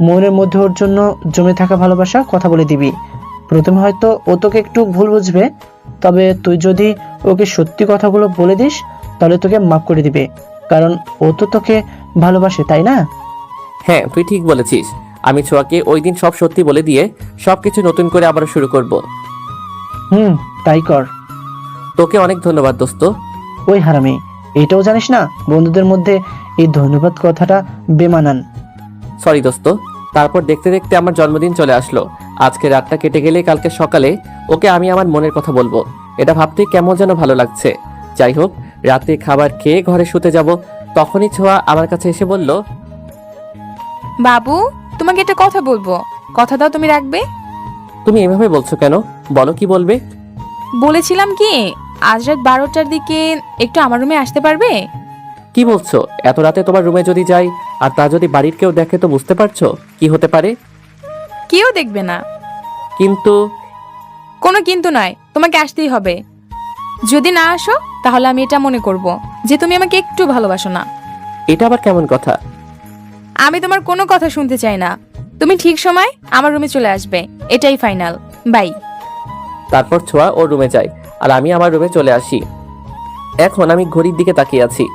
মনের মধ্যে ওর জন্য জমে থাকা ভালোবাসা কথা বলে দিবি। প্রথমে হয়তো ও তোকে একটু ভুল বুঝবে, তবে তুই যদি ওকে সত্যি কথাগুলো বলে দিস তাহলে তোকে মাফ করে দিবে, কারণ ও তো তোকে ভালোবাসে, তাই না? হ্যাঁ, তুই ঠিক বলেছিস। আমি ছোঁয়াকে ওই দিন সব সত্যি বলে দিয়ে সবকিছু নতুন করে আবার শুরু করব। তাই কর। তোকে অনেক ধন্যবাদ দোস্ত। ওই হারামি, এটাও জানিস না বন্ধুদের মধ্যে এই ধন্যবাদ কথাটা বেমানান। সরি দোস্ত। তারপর দেখতে দেখতে আমার জন্মদিন চলে আসলো। আজকে রাতটা কেটে গেলে কালকে সকালে ওকে আমি আমার মনের কথা বলবো। এটা ভাবতেই কেমন যেন ভালো লাগছে। যাই হোক, রাতে খাবার খেয়ে ঘরে শুতে যাব, তখনই ছোঁয়া আমার কাছে এসে বলল, বাবু, তোমাকে একটা কথা বলবো, কথা দাও তুমি রাখবে? তুমি এভাবে বলছো কেন? বলো, কি বলবে? বলেছিলাম কি, আজ রাত 12টার দিকে একটু আমার রুমে আসতে পারবে? কি বলছো? এত রাতে তোমার রুমে যদি যাই আর তা যদি বাড়ির কেউ দেখে তো বুঝতে পারছো কি হতে পারে। কেউ দেখবে না। কিন্তু কোনো কিন্তু নয়, তোমাকে আসতেই হবে। যদি না আসো তাহলে আমি এটা মনে করব যে তুমি আমাকে একটু ভালোবাসো না। এটা আবার কেমন কথা? আমি তোমার কোনো কথা শুনতে চাই না। তুমি ঠিক সময় আমার রুমে চলে আসবে, এটাই ফাইনাল। বাই। তারপর ছোঁয়া ওর রুমে যায় আর আমি আমার রুমে চলে আসি। এখন আমি ঘড়ির দিকে তাকিয়ে আছি,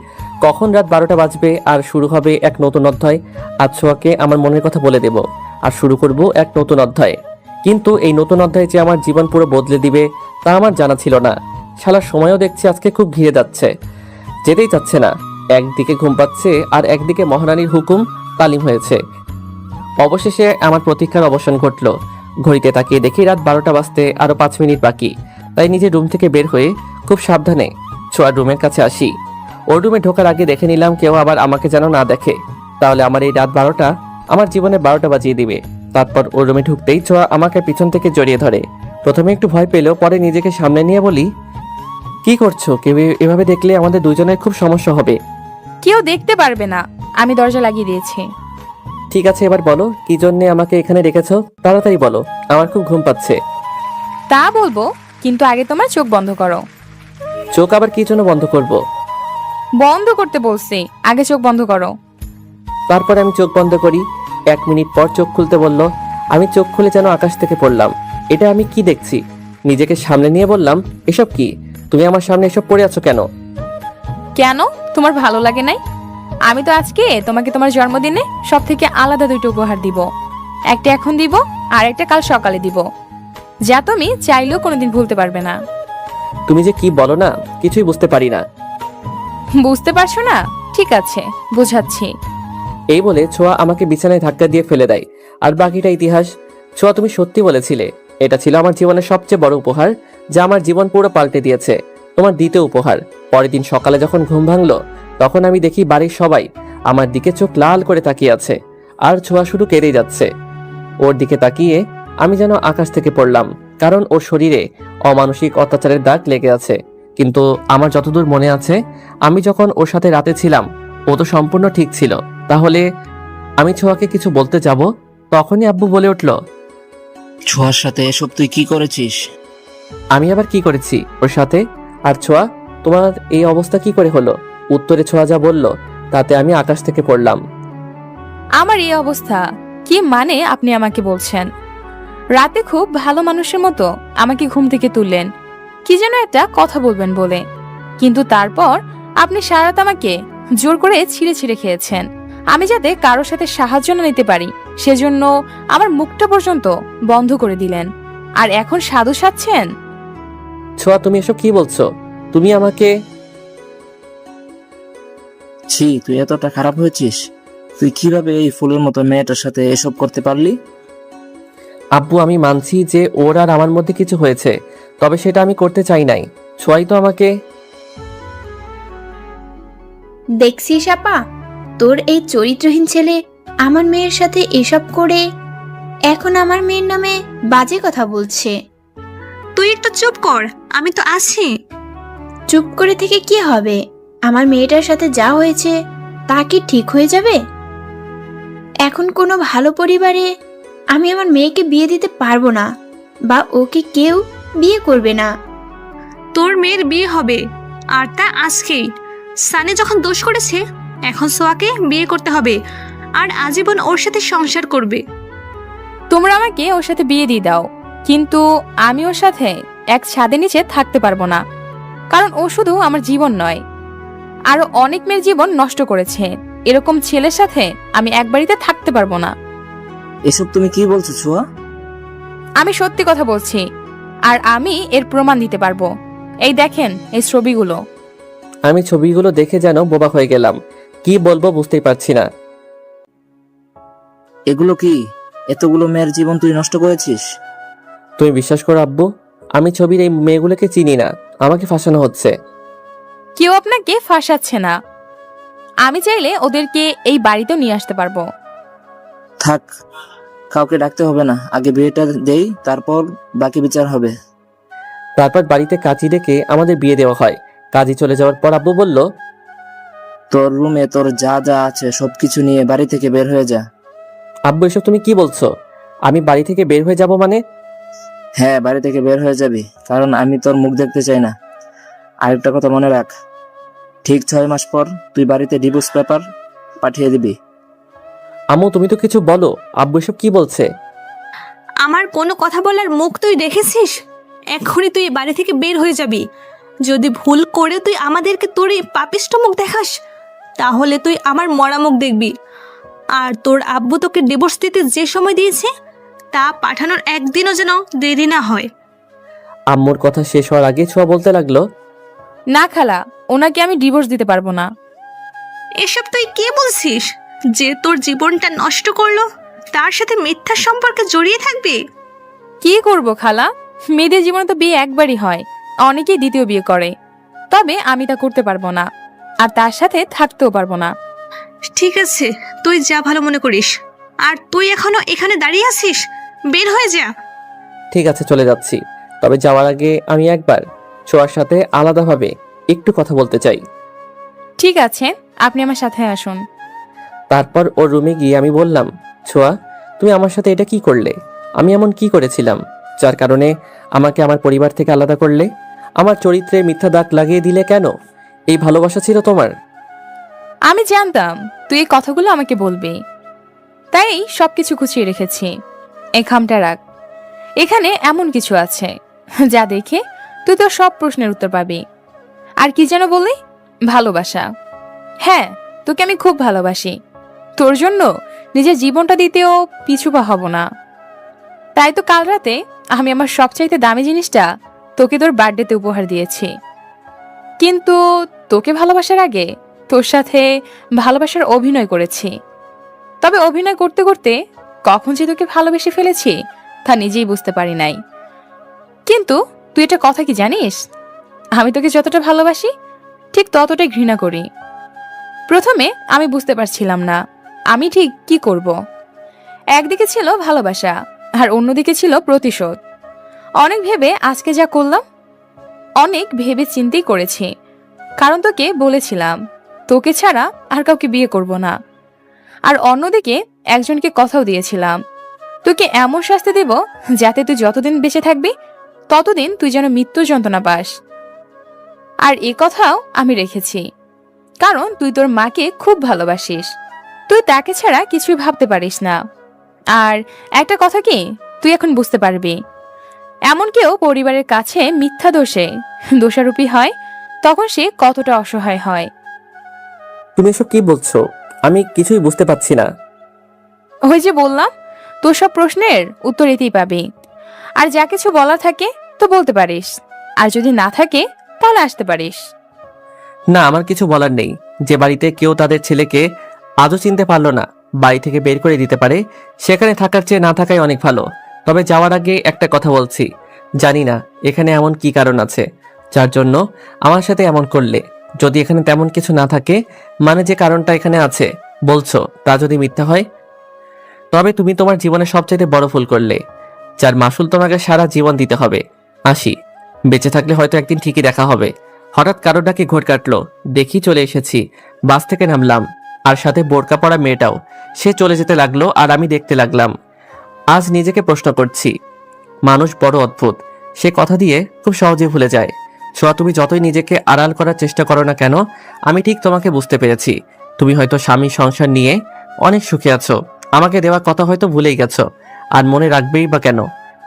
কখন রাত 12টা বাজবে আর শুরু হবে এক নতুন অধ্যায়। আজ ছোঁয়াকে আমার মনের কথা বলে দেব আর শুরু করব এক নতুন অধ্যায়। কিন্তু এই নতুন অধ্যায় যে আমার জীবন পুরো বদলে দিবে তা আমার জানা ছিল না। শালার সময়ও দেখছি আজকে খুব ঘিরে যাচ্ছে, যেতেই চাচ্ছে না। একদিকে ঘুম পাচ্ছে আর একদিকে মহারানীর হুকুম তালিম হয়েছে। অবশেষে আমার প্রতীক্ষার অবসান ঘটল। ঘড়িতে তাকিয়ে দেখি রাত 12টা বাজতে আরো 5 মিনিট বাকি। তাই নিজের রুম থেকে বের হয়ে খুব সাবধানে ছোঁয়ার রুমের কাছে আসি। ওর রুমে ঢোকার আগে দেখে নিলাম কেউ আবার আমাকে যেন না দেখে, তাহলে আমার এই রাত 12টা আমার জীবনে 12টা বাজিয়ে দিবে। তারপর ওর রুমে ঢুকতেই ছোঁয়া আমাকে পিছন থেকে জড়িয়ে ধরে। প্রথমে একটু ভয় পেলেও পরে নিজেকে সামনে নিয়ে বলি, কি করছো? কেউ এভাবে দেখলে আমাদের দুজনের খুব সমস্যা হবে। কেউ দেখতে পারবে না, আমি দরজা লাগিয়ে দিয়েছি। ঠিক আছে, এবার বলো কি জন্যে আমাকে এখানে রেখেছো? তাড়াতাড়ি বলো, আমার খুব ঘুম পাচ্ছে। তা বলবো, কিন্তু আগে তোমার চোখ বন্ধ করো। চোখ আবার কি জন্য বন্ধ করব? বন্ধ করতে বলছি, আগে চোখ বন্ধ করো। তারপরে আমি চোখ বন্ধ করি। 1 মিনিট পর চোখ খুলতে বলল। আমি চোখ খুলে যেন আকাশ থেকে পড়লাম। এটা আমি কি দেখছি? নিজেকে সামনে নিয়ে বললাম, এসব কি? তুমি আমার সামনে এসব পড়ে আছো কেন? কেন, তোমার ভালো লাগে নাই? আমি তো আজকে তোমাকে তোমার জন্মদিনে সব থেকে আলাদা 2টো উপহার দিব। একটা এখন দিব আর একটা কাল সকালে দিব, যা তুমি চাইলেও কোনোদিন ভুলতে পারবে না। তুমি যে কি বলো না, কিছুই বুঝতে পারি না। বুঝতে পারছো না? ঠিক আছে, বুঝাচ্ছি। এই বলে ছোঁয়া আমাকে বিছানায় ধাক্কা দিয়ে ফেলে দেয়। আর বাকিটা ইতিহাস। ছোঁয়া, তুমি সত্যি বলেছিলে, এটা ছিল আমার জীবনের সবচেয়ে বড় উপহার, যা আমার জীবন পুরো পাল্টে দিয়েছে। তোমার দ্বিতীয় উপহার। পরের দিন সকালে যখন ঘুম ভাঙলো তখন আমি দেখি বাড়ির সবাই আমার দিকে চোখ লাল করে তাকিয়ে আছে, আর ছোঁয়া শুধু কেঁদেই যাচ্ছে। ওর দিকে তাকিয়ে আমি যেন আকাশ থেকে পড়লাম, কারণ ওর শরীরে অমানসিক অত্যাচারের দাগ লেগে আছে। কিন্তু আমার যতদূর মনে আছে, আমি যখন ওর সাথে রাতে ছিলাম ও তো সম্পূর্ণ ঠিক ছিল। তাহলে আমি ছোঁয়াকে কিছু বলতে যাব, তখনই আব্বু বলে উঠল, ছোঁয়ার সাথে এসব তুই কি করেছিস? আমি আবার কি করেছি ওর সাথে? আর ছোঁয়া, তোমার এই অবস্থা কি করে হলো? উত্তরে ছোঁয়া যা বলল তাতে আমি আকাশ থেকে পড়লাম। আমার এই অবস্থা কি মানে আপনি আমাকে বলছেন? রাতে খুব ভালো মানুষের মতো আমাকে ঘুম থেকে তুললেন, কি যেন একটা কথা বলবেন বলে, কিন্তু তারপর আপনি সারা রাত আমাকে জোর করে ছিঁড়ে ছিঁড়ে খেয়েছেন। আমি যাতে কারোর সাথে সাহায্য না নিতে পারি সেজন্য আমার মুখটা পর্যন্ত বন্ধ করে দিলেন, আর এখন সাধু সাজছেন। ছোঁয়া, তুমি এসব কি বলছো? তুমি আমাকে ছি, তুই এতটা খারাপ হয়েছিস? তুই কিভাবে এই ফুলের মতো মেয়েটার সাথে এসব করতে পারলি? আব্বু, আমি মানছি যে ওর আর আমার মধ্যে কিছু হয়েছে, তবে সেটা আমি করতে চাই নাই। ছোঁয়াই তো আমাকে। দেখছিস আপা, তোর এই চরিত্রহীন ছেলে আমার মেয়ের সাথে এসব করে এখন আমার মেয়ের নামে বাজে কথা বলছে। তুই একটু চুপ কর, আমি তো আছি। চুপ করে থেকে কি হবে? আমার মেয়েটার সাথে যা হয়েছে তা কি ঠিক হয়ে যাবে? এখন কোনো ভালো পরিবারে আমি আমার মেয়েকে বিয়ে দিতে পারবো না, বা ওকে কেউ বিয়ে করবে না। তোর মেয়ের বিয়ে হবে, আর তা আজকেই। সানি যখন দোষ করেছে, এখন সোয়াকে বিয়ে করতে হবে আর আজীবন ওর সাথে সংসার করবে। তোমরা আমাকে ওর সাথে বিয়ে দিয়ে দাও, কিন্তু আমি ওর সাথে এক ছাদের নিচে থাকতে পারবো না। কারণ ও শুধু আমার জীবন নয়, আরো অনেক মেয়ের জীবন নষ্ট করেছে। এরকম ছেলের সাথে আমি এক বাড়িতে থাকতে পারবো না। এসব তুমি কি বলছো ছোঁয়া? আমি সত্যি কথা বলছি, আর আমি এর প্রমাণ দিতে পারবো। এই দেখেন এই ছবিগুলো। আমি ছবিগুলো দেখে যেন বোবা হয়ে গেলাম, কি বলবো বুঝতেই পারছি না। এগুলো কি? এতগুলো মেয়ের জীবন তুই নষ্ট করেছিস? তুমি বিশ্বাস করো আব্বু, আমি ছবির এই মেয়েগুলোকে চিনি না, আমাকে ফাঁসানো হচ্ছে। কেউ আপনাকে ফাঁসাচ্ছে না। আমি চাইলে ওদেরকে এই বাড়িতেও নিয়ে আসতে পারবো। থাক, কাউকে ডাকতে হবে না, আগে বিয়েটা দেই, তারপর বাকি বিচার হবে। তারপর বাড়িতে কাজী ডেকে আমাদের বিয়ে দেওয়া হয়। কাজী চলে যাওয়ার পর আব্বু বলল, তোর রুমে তোর যা যা আছে সবকিছু নিয়ে বাড়ি থেকে বের হয়ে যা। আব্বু, এসব তুমি কি বলছো? আমি বাড়ি থেকে বের হয়ে যাব মানে? হ্যাঁ, বাড়ি থেকে বের হয়ে যাবি, কারণ আমি তোর মুখ দেখতে চাই না। আরেকটা কথা মনে রাখ, ঠিক 6 মাস পর তুই বাড়িতে ডিভোর্স পেপার পাঠিয়ে দিবি। আম্মু, তুমি তো কিছু বলো। আব্বু এসব কি বলছে? আমার কোনো কথা বলার মুখ তুই দেখেছিস? এখনই তুই এই বাড়ি থেকে বের হয়ে যাবি। যদি ভুল করে তুই আমাদেরকে তোর এই পাপিষ্ট মুখ দেখাস, তাহলে তুই আমার মরা মুখ দেখবি। আর তোর আব্বু তোকে ডিভোর্স দিতে যে সময় দিয়েছে, তা পাঠানোর একদিনও যেন দেরি না হয়। আম্মুর কথা শেষ হওয়ার আগে ছোঁয়া বলতে লাগলো, না খালা, ওনাকে আমি ডিভোর্স দিতে পারবো না। এসব তুই কে বলছিস? যে তোর জীবনটা নষ্ট করলো, তার সাথে মিথ্যা সম্পর্কে জড়িয়ে থাকবি? কি করব খালা? মেয়েদের জীবনে তো বিয়ে একবারই হয়, অনেকেই দ্বিতীয় বিয়ে করে। তবে আমি তা করতে পারবো না, আর তার সাথে থাকতেও পারবো না। ঠিক আছে, তুই যা ভালো মনে করিস। আর তুই এখনো এখানে দাঁড়িয়ে আছিস? বের হয়ে যা। ঠিক আছে, চলে যাচ্ছি। তবে যাওয়ার আগে আমি একবার ছোঁয়ার সাথে আলাদাভাবে একটু কথা বলতে চাই। ঠিক আছে, আপনি আমার সাথে আসুন। তারপর ওর রুমে গিয়ে আমি বললাম, ছোঁয়া, তুমি আমার সাথে এটা কি করলে? আমি এমন কি করেছিলাম যার কারণে আমাকে আমার পরিবার থেকে আলাদা করলে? আমার চরিত্রে মিথ্যা দাগ লাগিয়ে দিলে কেন? এই ভালোবাসা ছিল তোমার? আমি জানতাম তুই এই কথাগুলো আমাকে বলবি, তাই সবকিছু গুছিয়ে রেখেছি। এই খামটা রাখ, এখানে এমন কিছু আছে যা দেখে তুই তোর সব প্রশ্নের উত্তর পাবি। আর কি যেন বললি? ভালোবাসা। হ্যাঁ, তোকে আমি খুব ভালোবাসি। তোর জন্য নিজের জীবনটা দিতেও পিছুপা হব না। তাই তো কাল রাতে আমি আমার সবচাইতে দামি জিনিসটা তোকে তোর বার্থডেতে উপহার দিয়েছি। কিন্তু তোকে ভালোবাসার আগে তোর সাথে ভালোবাসার অভিনয় করেছি। তবে অভিনয় করতে করতে কখন যে তোকে ভালোবেসে ফেলেছি তা নিজেই বুঝতে পারি নাই। কিন্তু তুই এটা কথা কি জানিস? আমি তোকে যতটা ভালোবাসি ঠিক ততটাই ঘৃণা করি। প্রথমে আমি বুঝতে পারছিলাম না আমি ঠিক কি করব। একদিকে ছিল ভালোবাসা আর অন্যদিকে ছিল প্রতিশোধ। অনেক ভেবে আজকে যা করলাম, অনেক ভেবে চিন্তেই করেছি। কারণ তোকে বলেছিলাম তোকে ছাড়া আর কাউকে বিয়ে করব না। আর অন্যদিকে একজনকে কথাও দিয়েছিলাম তোকে এমন শাস্তি দেব যাতে তুই যতদিন বেঁচে থাকবি ততদিন তুই যেন মৃত্যু যন্ত্রণা পাস। আর এ কথাও আমি রেখেছি, কারণ তুই তোর মাকে খুব ভালোবাসিস। তুই তাকে ছাড়া কিছুই ভাবতে পারিস না। আর একটা কথা কি, তুই এখন বুঝতে পারবি এমন কেউ পরিবারের কাছে মিথ্যা দোষে দোষারোপী হয় তখন সে কতটা অসহায় হয়। তুমি এসব কি বলছো? আমি কিছুই বুঝতে পারছি না। ওই যে বললাম, তোর সব প্রশ্নের উত্তর এতেই পাবি। আর যা কিছু বলা থাকে তো বলতে পারিস, আর যদি না থাকে তাহলে আসতে পারিস। না, আমার কিছু বলার নেই। যে বাড়িতে কেউ তাদের ছেলেকে আজও চিনতে পারলো না, বাড়ি থেকে বের করে দিতে পারে, সেখানে থাকার চেয়ে না থাকাই অনেক ভালো। তবে যাওয়ার আগে একটা কথা বলছি, জানি না এখানে এমন কি কারণ আছে যার জন্য আমার সাথে এমন করলে। যদি এখানে তেমন কিছু না থাকে, মানে যে কারণটা এখানে আছে বলছো তা যদি মিথ্যা হয়, তবে তুমি তোমার জীবনে সবচাইতে বড় ভুল করলে, যার মাসুল তোমাকে সারা জীবন দিতে হবে। আসি, বেঁচে থাকলে হয়তো একদিন ঠিকই দেখা হবে। হঠাৎ কারো ডাকে ঘোর কাটলো, দেখি চলে এসেছি। বাস থেকে নামলাম, আর সাথে বোরকা পরা মেয়েটাও। সে চলে যেতে লাগলো আর আমি দেখতে লাগলাম। আজ নিজেকে প্রশ্ন করছি, মানুষ বড় অদ্ভুত। সে কথা দিয়ে খুব সহজে ভুলে যায়। ছোঁয়া, তুমি যতই নিজেকে আড়াল করার চেষ্টা করো না কেন, আমি ঠিক তোমাকে বুঝতে পেরেছি। তুমি হয়তো স্বামী সংসার নিয়ে অনেক সুখে আছো, আমাকে দেওয়া কথা হয়তো ভুলেই গেছো। আর মনে রাখবেই বা কেন?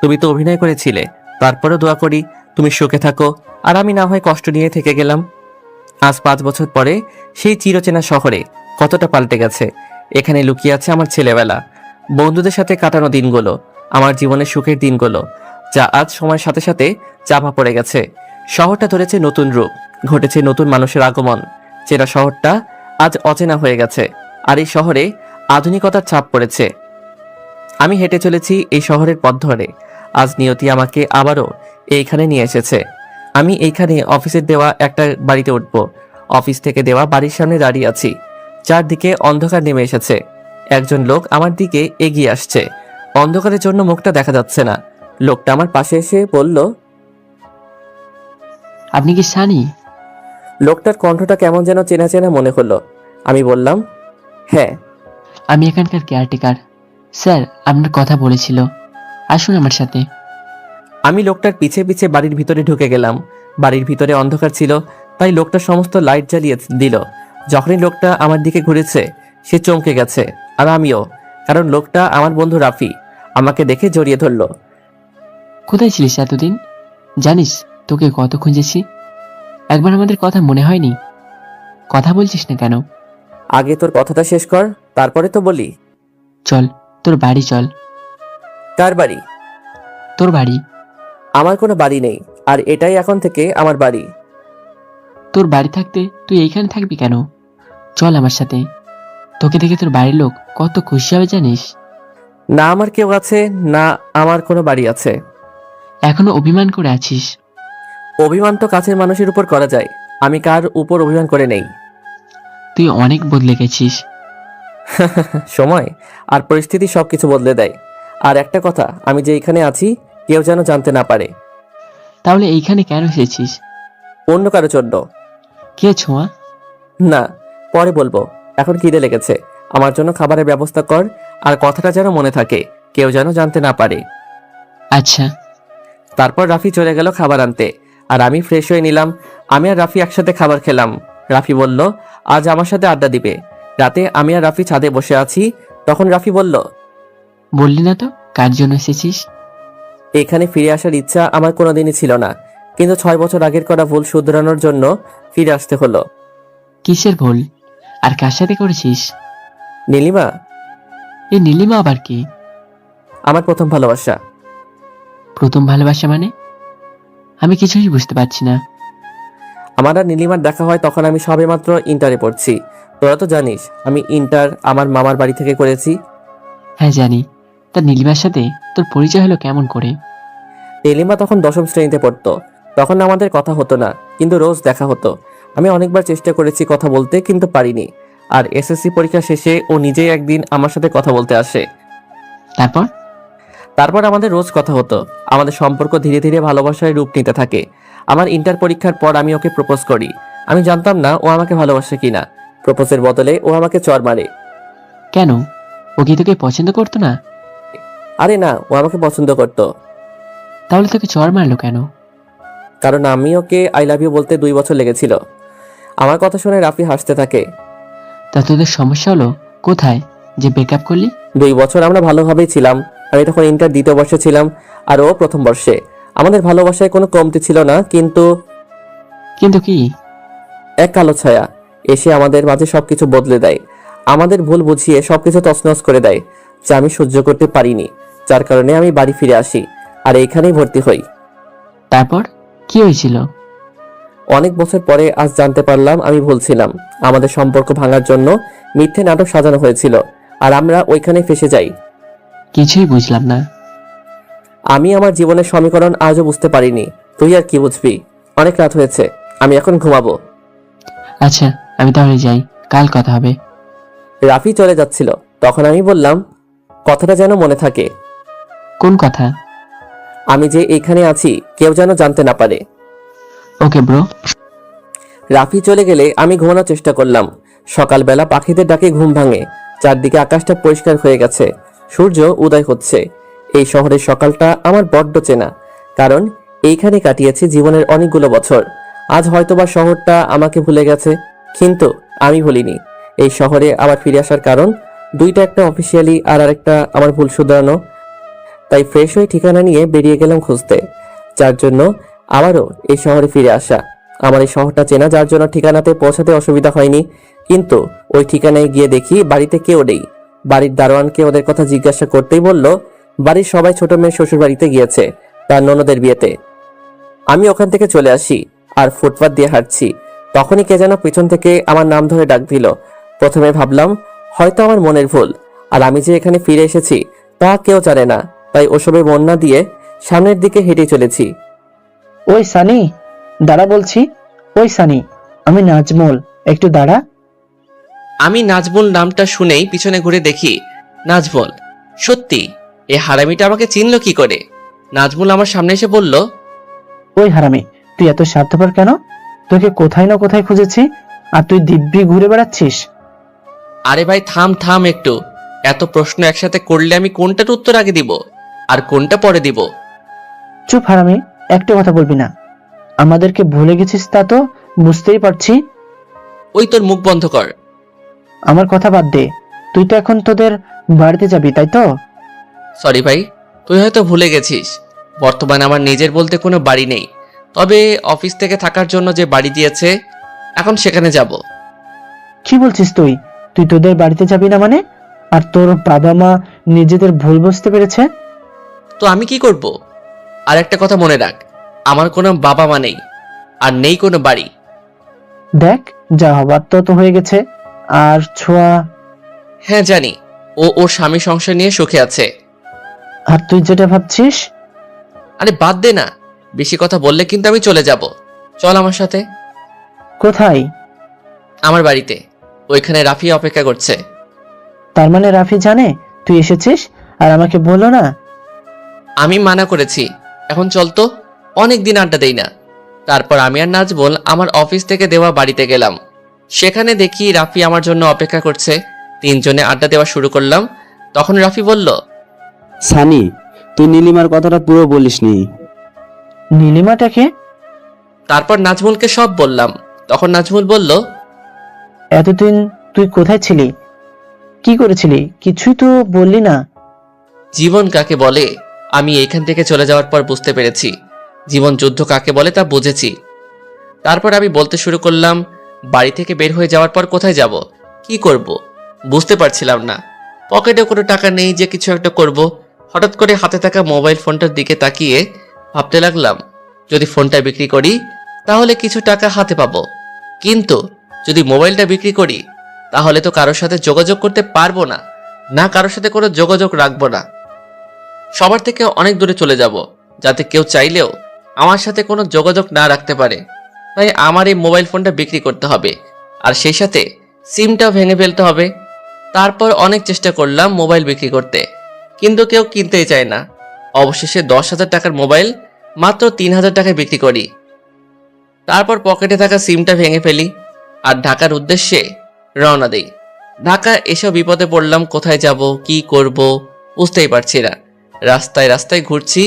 তুমি তো অভিনয় করেছিলে। তারপরে দোয়া করি তুমি সুখে থাকো, আর আমি না হয় কষ্ট নিয়ে থেকে গেলাম। আজ 5 বছর পরে সেই চিরচেনা শহরে কতটা পাল্টে গেছে। এখানে লুকিয়ে আছে আমার ছেলেবেলা, বন্ধুদের সাথে কাটানো দিনগুলো, আমার জীবনের সুখের দিনগুলো, যা আজ সময়ের সাথে সাথে চাপা পড়ে গেছে। শহরটা ধরেছে নতুন রূপ, ঘটেছে নতুন মানুষের আগমন। চেনা শহরটা আজ অচেনা হয়ে গেছে, আর এই শহরে আধুনিকতার ছাপ পড়েছে। আমি হেঁটে চলেছি এই শহরের পথ ধরে। আজ নিয়তি আমাকে আবারও এইখানে নিয়ে এসেছে। আমি এইখানে অফিসের দেওয়া একটা বাড়িতে উঠব। অফিস থেকে দেওয়া বাড়ির সামনে দাঁড়িয়ে আছি। চারদিকে অন্ধকার নেমে এসেছে। একজন লোক আমার দিকে এগিয়ে আসছে। অন্ধকারের জন্য মুখটা দেখা যাচ্ছে না। লোকটা আমার পাশে এসে বলল, আপনি কি সানি? লোকটার কণ্ঠটা কেমন যেন চেনা চেনা মনে হলো। আমি বললাম, হ্যাঁ। আমি এখানকার কেয়ারটেকার। স্যার আপনার কথা বলেছিল, আসুন আমার সাথে। আমি লোকটার পিছে পিছে বাড়ির ভিতরে ঢুকে গেলাম। বাড়ির ভিতরে অন্ধকার ছিল, তাই লোকটা সমস্ত লাইট জ্বালিয়ে দিল। যখনই লোকটা আমার দিকে ঘুরেছে, সে চমকে গেছে, আর আমিও, কারণ লোকটা আমার বন্ধু রাফি। আমাকে দেখে জড়িয়ে ধরলো। কোথায় ছিলিস এতদিন? জানিস তোকে কত খুঁজেছি, একবার আমাদের কথা মনে হয়নি? কথা বলছিস না কেন? আগে তোর কথাটা শেষ কর, তারপরে তো বলি। চল তোর বাড়ি চল। কার বাড়ি? তোর বাড়ি। আমার কোনো বাড়ি নেই, আর এটাই এখন থেকে আমার বাড়ি। তোর বাড়ি থাকতে তুই এইখানে থাকবি কেন? চল আমার সাথে, তোকে দেখে তোর বাড়ির লোক কত খুশি হবে জানিস। না আমার কেউ আছে, না আমার কোনো বাড়ি আছে। এখনো অভিমান করে আছিস? অভিমান তো কাছের মানুষের উপর করা যায়, আমি কার উপর অভিমান করে নেই। তুই অনেক বদলে গেছিস। সময় আর পরিস্থিতি সবকিছু বদলে দেয়। আর একটা কথা, আমি যে এখানে আছি কেউ যেন জানতে না পারে। তাহলে এইখানে কেন এসেছিস? অন্য কারো জন্য। কে ছোঁয়া? না, পরে বলবো। এখন খিদে লেগেছে, আমার জন্য খাবারের ব্যবস্থা কর। আর কথাটা যেন মনে থাকে, কেউ যেন জানতে না পারে। আচ্ছা। তারপর রাফি চলে গেল খাবার আনতে, আর আমি ফ্রেশ হয়ে নিলাম। আমি আর রাফি একসাথে খাবার খেলাম। রাফি বলল আজ আমার সাথে আড্ডা দিবে। রাতে আমি আর রাফি ছাদে বসে আছি, তখন রাফি বলল, বললি না তো কার জন্য এসেছিস? এখানে ফিরে আসার ইচ্ছা আমার কোনোদিনই ছিল না, কিন্তু 6 বছর আগের করা ভুল শুধরানোর জন্য ফিরে আসতে হলো। কিসের ভুল? আর কার সাথে করেছিস? নীলিমা, এই নীলিমা আবার কি? আমার প্রথম ভালোবাসা। প্রথম ভালোবাসা মানে? আমি কিছুই বুঝতে পারছি না। আমার আর নীলিমার দেখা হয় তখন আমি সবেমাত্র ইন্টারে পড়ছি। তোরা তো জানিস আমি ইন্টার আমার মামার বাড়ি থেকে করেছি। হ্যাঁ জানি। তা নীলিমার সাথে তোর পরিচয় হলো কেমন করে? নীলিমা তখন 10ম শ্রেণীতে পড়তো। তখন আমাদের কথা হতো না, কিন্তু রোজ দেখা হতো। আমি অনেকবার চেষ্টা করেছি কথা বলতে, কিন্তু পারিনি। আর এসএসসি পরীক্ষা শেষে ও নিজেই একদিন আমার সাথে কথা বলতে আসে। তারপর? তারপর আমাদের রোজ কথা হতো। আমাদের সম্পর্ক ধীরে ধীরে ভালোবাসায় রূপ নিতে থাকে। আমার ইন্টার পরীক্ষার পর আমি ওকে প্রপোজ করি। আমি জানতাম না ও আমাকে ভালোবাসে কিনা। প্রপোজের বদলে ও আমাকে চড় মারে। কেন? ও কি তোকে পছন্দ করতো না? আরে না, ও আমাকে পছন্দ করতো। তাহলে তোকে চড় মারলো কেন? কারণ আমি ওকে আই লাভ ইউ বলতে 2 বছর লেগেছিল। আমার কথা শুনে রাফি হাসতে থাকে। তা তোদের সমস্যা হলো কোথায়? যে ব্রেকআপ করলি? 2 বছর আমরা ভালোভাবেই ছিলাম। আমি তখন ইন্টার 2য় বর্ষে ছিলাম আর ও 1ম বর্ষে। আমাদের ভালোবাসায় কোনো কমতি ছিল না, কিন্তু কিন্তু কি? এক কালো ছায়া এসে আমাদের মাঝে সবকিছু বদলে দেয়। আমাদের ভুল বুঝিয়ে সবকিছু তছনছ করে দেয়, যা আমি সহ্য করতে পারিনি। যার কারণে আমি বাড়ি ফিরে আসি আর এইখানেই ভর্তি হই। তারপর কি হয়েছিল? অনেক বছর পরে আজ জানতে পারলাম আমি ভুল ছিলাম। আমাদের সম্পর্ক ভাঙার জন্য মিথ্যে নাটক সাজানো হয়েছিল আর আমরা ওইখানে ফেসে যাই। কিছুই বুঝলাম না। আমি আমার জীবনের সমীকরণ আজও বুঝতে পারিনি। তুই আর কি বুঝবি? অনেক রাত হয়েছে, আমি এখন ঘুমাবো। আচ্ছা, আমি তাহলে যাই, কাল কথা হবে। রাফি চলে যাচ্ছিল, তখন আমি বললাম, কথাটা যেন মনে থাকে। কোন কথা? আমি যে এইখানে আছি কেউ যেন জানতে না পারে। Okay bro. রাফি চলে গেলে আমি ঘুমানোর চেষ্টা করলাম। সকালবেলা পাখিদের ডাকে ঘুম ভাঙে। চারদিকে আকাশটা পরিষ্কার হয়ে গেছে, সূর্য উদয় হচ্ছে। এই শহরের সকালটা আমার বড্ড চেনা, কারণ এইখানে কাটিয়েছি জীবনের অনেকগুলো বছর। আজ হয়তোবা শহরটা আমাকে ভুলে গেছে, কিন্তু আমি ভুলিনি। এই শহরে আবার ফিরে আসার কারণ দুইটা, একটা অফিসিয়ালি আর আরেকটা আমার ভুল শুধরানো। তাই ফ্রেশ হয়ে ঠিকানা নিয়ে বেরিয়ে গেলাম খুঁজতে, যার জন্য আবারও এই শহরে ফিরে আসা। আমার এই শহরটা চেনা, যার জন্য ঠিকানাতে পৌঁছাতে অসুবিধা হয়নি। কিন্তু ওই ঠিকানায় গিয়ে দেখি বাড়িতে কেউ নেই। বাড়ির দারোয়ানকে ওদের কথা জিজ্ঞাসা করতেই বলল, বাড়ির সবাই ছোট মেয়ে শ্বশুর বাড়িতে গিয়েছে তার ননদের বিয়েতে। আমি ওখান থেকে চলে আসি আর ফুটপাত দিয়ে হাঁটছি। তখনই কে যেন পিছন থেকে আমার নাম ধরে ডাক দিল। প্রথমে ভাবলাম হয়তো আমার মনের ভুল, আর আমি যে এখানে ফিরে এসেছি তা কেউ জানে না। তাই ওসবে মন না দিয়ে সামনের দিকে হেঁটে চলেছি। ওই সানি, দাঁড়া বলছি। ওই সানি, আমি নাজমুল, একটু দাঁড়া। আমি নাজমুল নামটা শুনেই পিছনে ঘুরে দেখি নাজমুল। সত্যি এই হারামিটা আমাকে চিনল কি করে? নাজমুল আমার সামনে এসে বলল, ওই হারামি, তুই এত স্বার্থপর কেন? তোকে কোথায় না কোথায় খুঁজেছি, আর তুই দিব্যি ঘুরে বেড়াচ্ছিস। আরে ভাই থাম থাম একটু। এত প্রশ্ন একসাথে করলে আমি কোনটার উত্তর আগে দিব আর কোনটা পরে দিব? চুপ হারামি, একটা কথা বলবি না। আমাদেরকে ভুলে গেছিস তা তো বুঝতেই পারছি। ওই তোর মুখ বন্ধ কর। আমার কথা বাদ দে, তুই তো এখন তোদের বাড়িতে যাবি, তাই তো? সরি ভাই, তুই হয়তো ভুলে গেছিস, বর্তমানে আমার নিজের বলতে কোনো বাড়ি নেই। তবে অফিস থেকে থাকার জন্য যে বাড়ি দিয়েছে, এখন সেখানে যাব। কি বলছিস তুই? তুই তোদের বাড়িতে যাবি না মানে? আর তোর বাবা মা নিজেদের ভুল বুঝতে পেরেছে? তো আমি কি করব? আর একটা কথা মনে রাখ, আমার কোনো বাবা মা নেই আর নেই কোনো বাড়ি। দেখ, যা হবার তো হয়ে গেছে। আর ছোঁয়া? হ্যাঁ জানি, ও ওর স্বামী সংসার নিয়ে সুখে আছে। আর তুই যেটা ভাবছিস? আরে বাদ দে না, বেশি কথা বললে কিন্তু আমি চলে যাব। চল আমার সাথে। কোথায়? আমার বাড়িতে, ওইখানে রাফি অপেক্ষা করছে। তার মানে রাফি জানে তুই এসেছিস আর আমাকে বললো না? আমি মানা করেছি, এখন চল তো, অনেক দিন আড্ডা দেই না। তারপর আমি আর নাজমুল আমার অফিস থেকে দেওয়া বাড়িতে গেলাম। সেখানে দেখি রাফি আমার জন্য অপেক্ষা করছে। তিনজনে আড্ডা দেওয়া শুরু করলাম। তখন রাফি বলল, সানি, তুই নীলিমার কথাটা পুরো বলিসনি। নীলিমাটাকে? তারপর নাজমুলকে সব বললাম। তখন নাজমুল বলল, এতদিন তুই কোথায় ছিলি? কি করেছিলি? কিছুই তো বললি না। জীবন কাকে বলে আমি এইখান থেকে চলে যাওয়ার পর বুঝতে পেরেছি। জীবন যুদ্ধ কাকে বলে তা বুঝেছি। তারপর আমি বলতে শুরু করলাম, বাড়ি থেকে বের হয়ে যাওয়ার পর কোথায় যাব, কি করব বুঝতে পারছিলাম না। পকেটে কোনো টাকা নেই যে কিছু একটা করব। হঠাৎ করে হাতে থাকা মোবাইল ফোনটার দিকে তাকিয়ে ভাবতে লাগলাম, যদি ফোনটা বিক্রি করি তাহলে কিছু টাকা হাতে পাবো, কিন্তু যদি মোবাইলটা বিক্রি করি তাহলে তো কারোর সাথে যোগাযোগ করতে পারবো না, না কারোর সাথে কোনো যোগাযোগ রাখবো না। সবার থেকে অনেক দূরে চলে যাব, যাতে কেউ চাইলেও আমার সাথে কোনো যোগাযোগ না রাখতে পারে। তাই আমার এই মোবাইল ফোনটা বিক্রি করতে হবে, আর সেই সাথে সিমটাও ভেঙে ফেলতে হবে। তারপর অনেক চেষ্টা করলাম মোবাইল বিক্রি করতে, কিন্তু কেউ কিনতেই চায় না। অবশেষে 10,000 টাকার মোবাইল মাত্র 3,000 টাকায় বিক্রি করি। তারপর পকেটে থাকা সিমটা ভেঙে ফেলি আর ঢাকার উদ্দেশ্যে রওনা দেই। ঢাকা এসব বিপদে পড়লাম, কোথায় যাব কি করব বুঝতেই পারছি না। রাস্তায় রাস্তায় ঘুরছি,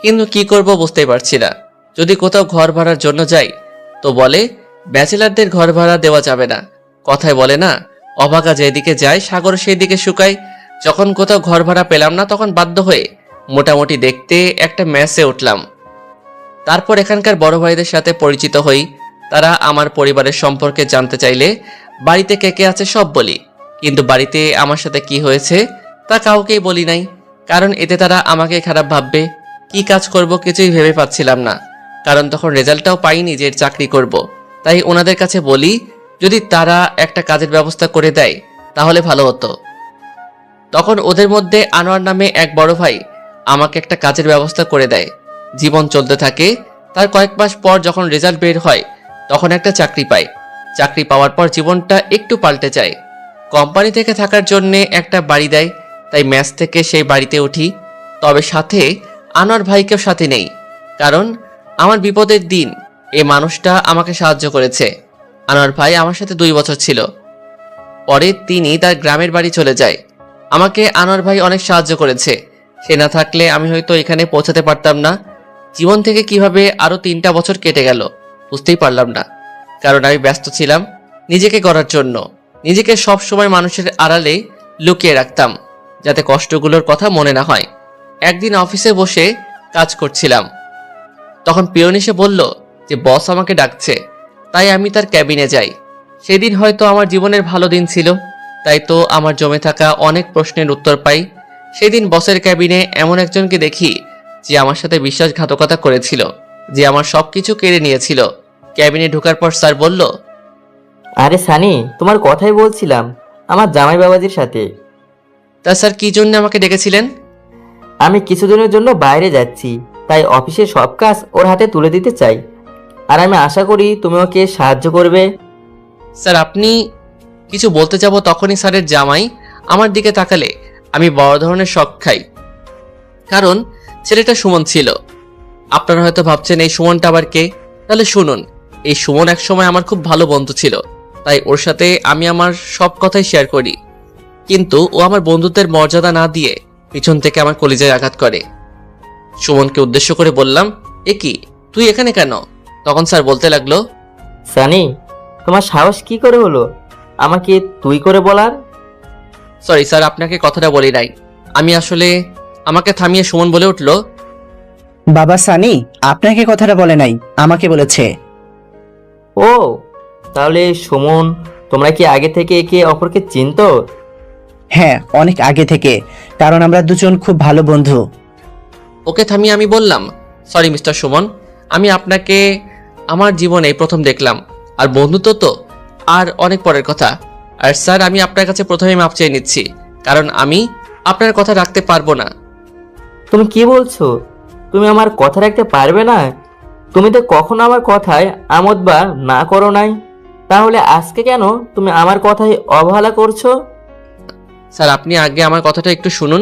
কিন্তু কি করব বুঝতেই পারছি না। যদি কোথাও ঘর ভাড়ার জন্য যাই তো বলে ব্যাচেলারদের ঘর ভাড়া দেওয়া যাবে না। কথায় বলে না, অভাগা যেদিকে যায় সাগর সেই দিকে শুকায়। যখন কোথাও ঘর ভাড়া পেলাম না তখন বাধ্য হয়ে মোটামুটি দেখতে একটা মেসে উঠলাম। তারপর এখানকার বড় ভাইদের সাথে পরিচিত হই। তারা আমার পরিবারের সম্পর্কে জানতে চাইলে বাড়িতে কে কে আছে সব বলি, কিন্তু বাড়িতে আমার সাথে কি হয়েছে তা কাউকেই বলি নাই, কারণ এতে তারা আমাকে খারাপ ভাববে। কি কাজ করব কিছুই ভেবে পাচ্ছিলাম না, কারণ তখন রেজাল্টটাও পাইনি যে চাকরি করব। তাই ওনাদের কাছে বলি যদি তারা একটা কাজের ব্যবস্থা করে দেয় তাহলে ভালো হতো। তখন ওদের মধ্যে আনোয়ার নামে এক বড় ভাই আমাকে একটা কাজের ব্যবস্থা করে দেয়। জীবন চলতে থাকে। তার কয়েক মাস পর যখন রেজাল্ট বের হয় তখন একটা চাকরি পাই। চাকরি পাওয়ার পর জীবনটা একটু পাল্টে যায়। কোম্পানি থেকে থাকার জন্যে একটা বাড়ি দেয়, তাই ম্যাচ থেকে সেই বাড়িতে উঠি। তবে সাথে আনোয়ার ভাইকেও সাথে নেই, কারণ আমার বিপদের দিন এই মানুষটা আমাকে সাহায্য করেছে। আনোয়ার ভাই আমার সাথে 2 বছর ছিল, পরে তিনি তার গ্রামের বাড়ি চলে যায়। আমাকে আনোয়ার ভাই অনেক সাহায্য করেছে, সে না থাকলে আমি হয়তো এখানে পৌঁছাতে পারতাম না। জীবন থেকে কিভাবে আরো 3টা বছর কেটে গেল বুঝতেই পারলাম না, কারণ আমি ব্যস্ত ছিলাম নিজেকে গড়ার জন্য। নিজেকে সব সময় মানুষের আড়ালে লুকিয়ে রাখতাম যাতে কষ্টগুলোর কথা মনে না হয়। একদিন অফিসে বসে কাজ করছিলাম, তখন পিয়ন এসে বলল যে বস আমাকে ডাকছে, তাই আমি তার ক্যাবিনে যাই। সেদিন হয়তো আমার জীবনের ভালো দিন ছিল, তাই তো আমার জমে থাকা অনেক প্রশ্নের উত্তর পাই। সেদিন বসের ক্যাবিনে এমন একজনকে দেখি যে আমার সাথে বিশ্বাসঘাতকতা করেছিল, যে আমার সবকিছু কেড়ে নিয়েছিল। ক্যাবিনে ঢোকার পর স্যার বলল, আরে সানি, তোমার কথাই বলছিলাম আমার জামাই বাবাজির সাথে। তা স্যার কি জন্য আমাকে ডেকেছিলেন? আমি কিছুদিনের জন্য বাইরে যাচ্ছি, তাই অফিসের সব কাজ ওর হাতে তুলে দিতে চাই, আর আমি আশা করি তুমি ওকে সাহায্য করবে। স্যার আপনি কিছু বলতে যাব তখনই স্যারের জামাই আমার দিকে তাকালে আমি বড় ধরনের শক খাই, কারণ ছেলেটা সুমন ছিল। আপনারা হয়তো ভাবছেন এই সুমনটা আবার কে, তাহলে শুনুন। এই সুমন এক সময় আমার খুব ভালো বন্ধু ছিল, তাই ওর সাথে আমি আমার সব কথাই শেয়ার করি। কিন্তু ও আমার বন্ধুত্বের মর্যাদা না দিয়ে পিছন থেকে আমার কলিজায় আঘাত করে। সুমনকে উদ্দেশ্য করে বললাম, এ কি, তুই এখানে কেন? তখন স্যার বলতে লাগলো, সানি, তোমার সাহস কি করে হলো আমাকে তুই করে বলার? সরি স্যার, আপনাকে কথাটা বলি নাই। আমি আসলে, আমাকে থামিয়ে সুমন বলে উঠল, বাবা সানি আপনাকে কথাটা বলে নাই, আমাকে বলেছে। ও, তাহলে সুমন, তোমরা কি আগে থেকে একে অপরকে চিনতো? হ্যাঁ, অনেক আগে থেকে, কারণ আমরা দুজন খুব ভালো বন্ধু। ওকে থামিয়ে আমি বললাম, সরি মিস্টার সুমন, আমি আপনাকে আমার জীবনে প্রথম দেখলাম, আর বন্ধুত্ব তো আর অনেক পরের কথা। আর স্যার আমি আপনার কাছে প্রথমে মাপ চেয়ে নিচ্ছি, কারণ আমি আপনার কথা রাখতে পারবো না। তুমি কি বলছো? তুমি আমার কথা রাখতে পারবে না? তুমি তো কখনো আমার কথায় আমোদ বা না করো নাই, তাহলে আজকে কেন তুমি আমার কথায় অবহেলা করছো? স্যার আপনি আগে আমার কথাটা একটু শুনুন।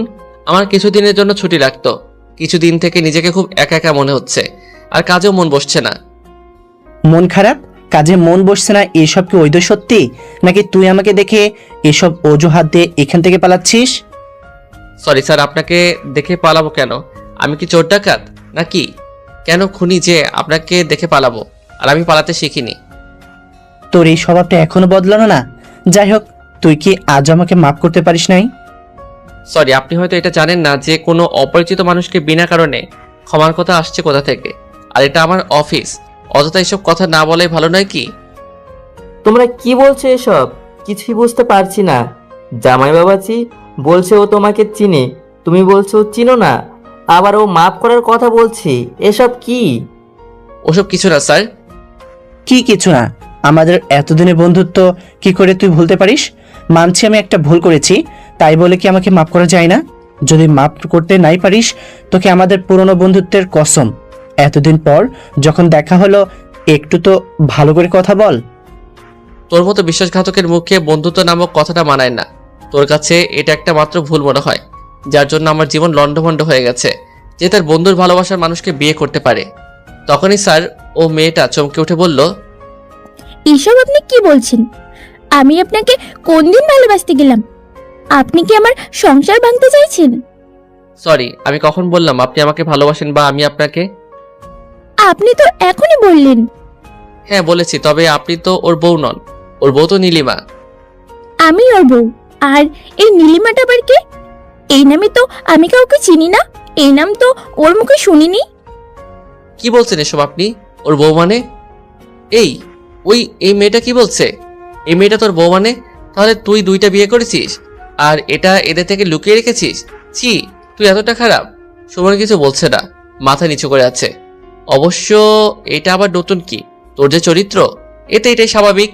আমার কিছুদিনের জন্য ছুটি লাগতো, কিছুদিন থেকে নিজেকে খুব একা একা মনে হচ্ছে, আর কাজেও মন বসছে না। মন খারাপ, কাজে মন বসছে না, এসব কি ওই সত্যি, নাকি তুই আমাকে দেখে এসব অজুহাত দিয়ে এখান থেকে পালাচ্ছিস? সরি স্যার, আপনাকে দেখে পালাবো কেন? আমি কি চোর ডাকাত নাকি? কেন খুনি যে আপনাকে দেখে পালাবো? আর আমি পালাতে শিখিনি। তোর এই স্বভাবটা এখনো বদলানো না। যাই হোক, তুই কি আজ আমাকে মাফ করতে পারিস নাই? সরি, আপনি হয়তো এটা জানেন না যে কোনো অপরিচিত মানুষকে বিনা কারণে ক্ষমার কথা আসছে কোথা থেকে, আর এটা আমার অফিস। অযথা এসব কথা না বলাই ভালো নয় কি? তোমরা কি বলছো এসব? কিছুই বুঝতে পারছি না। জামাই বাবাজি বলছে ও তোমাকে চিনে, তুমি বলছো চিনো না, আবার ও মাফ করার কথা বলছি। এসব কি? ওসব কিছু না স্যার। কি কিছু না? আমাদের এতদিনের বন্ধুত্ব কি করে তুই ভুলতে পারিস? মানছি আমি একটা ভুল করেছি, তাই বলে কি আমাকে মাফ করা যায় না? যদি মাফ করতে নাই পারিস, তোকে আমাদের পুরনো বন্ধুত্বের কসম, এতদিন পর যখন দেখা হলো একটু তো ভালো করে কথা বল। তোর মতো বিশ্বাসঘাতকের মুখে বন্ধুত্ব নামক কথাটা মানায় না। তোর কাছে এটা একটা মাত্র ভুল মনে হয়, যার জন্য আমার জীবন লন্ডভন্ড হয়ে গেছে, যে তার বন্ধুর ভালোবাসার মানুষকে বিয়ে করতে পারে। তখনই স্যার ও মেয়েটা চমকে উঠে বলল, এসব আপনি কি বলছেন? আমি আপনাকে কোন দিন ভালোবাসতে গেলাম? আপনি কি আমার সংসার ভাঙতে চাইছেন? সরি, আমি কখন বললাম আপনি আমাকে ভালোবাসেন বা আমি আপনাকে? আপনি তো এখনই বললেন। হ্যাঁ বলেছি, তবে আপনি তো ওর বউ নন, ওর বউ তো নীলিমা। আমি ওর বউ। আর এই নীলিমাটা আবার কে? এই নামে তো আমি কাউকে চিনি না, এই নাম তো ওর মুখে শুনিনি। কি বলছেন এসব আপনি? ওর বউ মানে? এই মেয়েটা কি বলছে? এই মেয়েটা তোর বউ মানে? তাহলে তুই 2টা বিয়ে করেছিস আর এটা এদের থেকে লুকিয়ে রেখেছিস? ছি, তুই এতটা খারাপ। সুমন কিছু বলছে না, মাথা নিচু করে আছে। অবশ্য এটা আবার নতুন কি? তোর যে চরিত্র, এটাই স্বাভাবিক।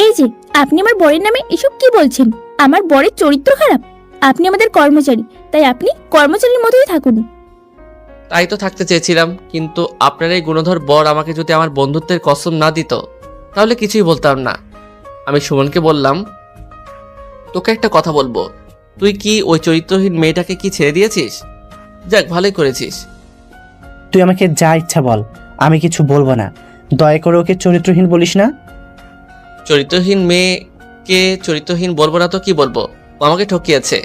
এই যে আপনি আমার বরের নামে এসব কি বলছেন? আমার বরের চরিত্র খারাপ? আপনি আমাদের কর্মচারী, তাই আপনি কর্মচারীর মতোই থাকুন। তাই তো থাকতে চেয়েছিলাম, কিন্তু আপনার এই গুণধর বর আমাকে যদি আমার বন্ধুত্বের কসম না দিত তাহলে কিছুই বলতাম না। আমি সুমনকে বললাম, তোকে একটা কথা বলবো, তুই কি ওই চরিত্রহীন মেয়েটাকে কি ছেড়ে দিয়েছিস? যাক, ভালোই করেছিস। তুই আমাকে যা ইচ্ছা বল, আমি কিছু বলবো না। দয়া করে ওকে চরিত্রহীন বলিস না। চরিত্রহীন মেয়েকে চরিত্রহীন বলবো না তো কি বলবো? ও আমাকে ঠকিয়েছে।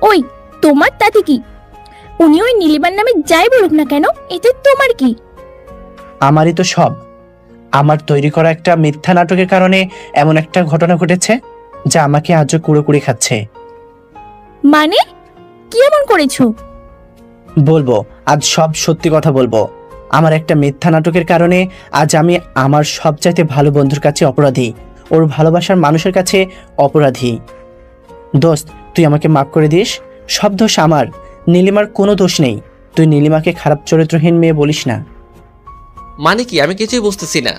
ওই, তোমার তাতে কি? উনি ওই নীলিমার নামে যাই বলুক না কেন, এতে তোমার কি? আমারই তো সব। আমার তৈরি করা একটা মিথ্যা নাটকের কারণে এমন একটা ঘটনা ঘটেছে যা আমাকে আজও কুড়ে খাচ্ছে। মানে কি এমন করেছো? বলবো, আজ সব সত্যি কথা বলবো। আমার একটা মিথ্যা নাটকের কারণে আজ আমি আমার সবচাইতে ভালো বন্ধুর কাছে অপরাধী, ওর ভালোবাসার মানুষের কাছে অপরাধী। দোস্ত, তুই আমাকে মাফ করে দিস। সব দোষ আমার, নীলিমার কোনো দোষ নেই। তুই নীলিমাকে খারাপ চরিত্রহীন মেয়ে বলিস না। মানে কি? আমি কিছুই বুঝতেছি না।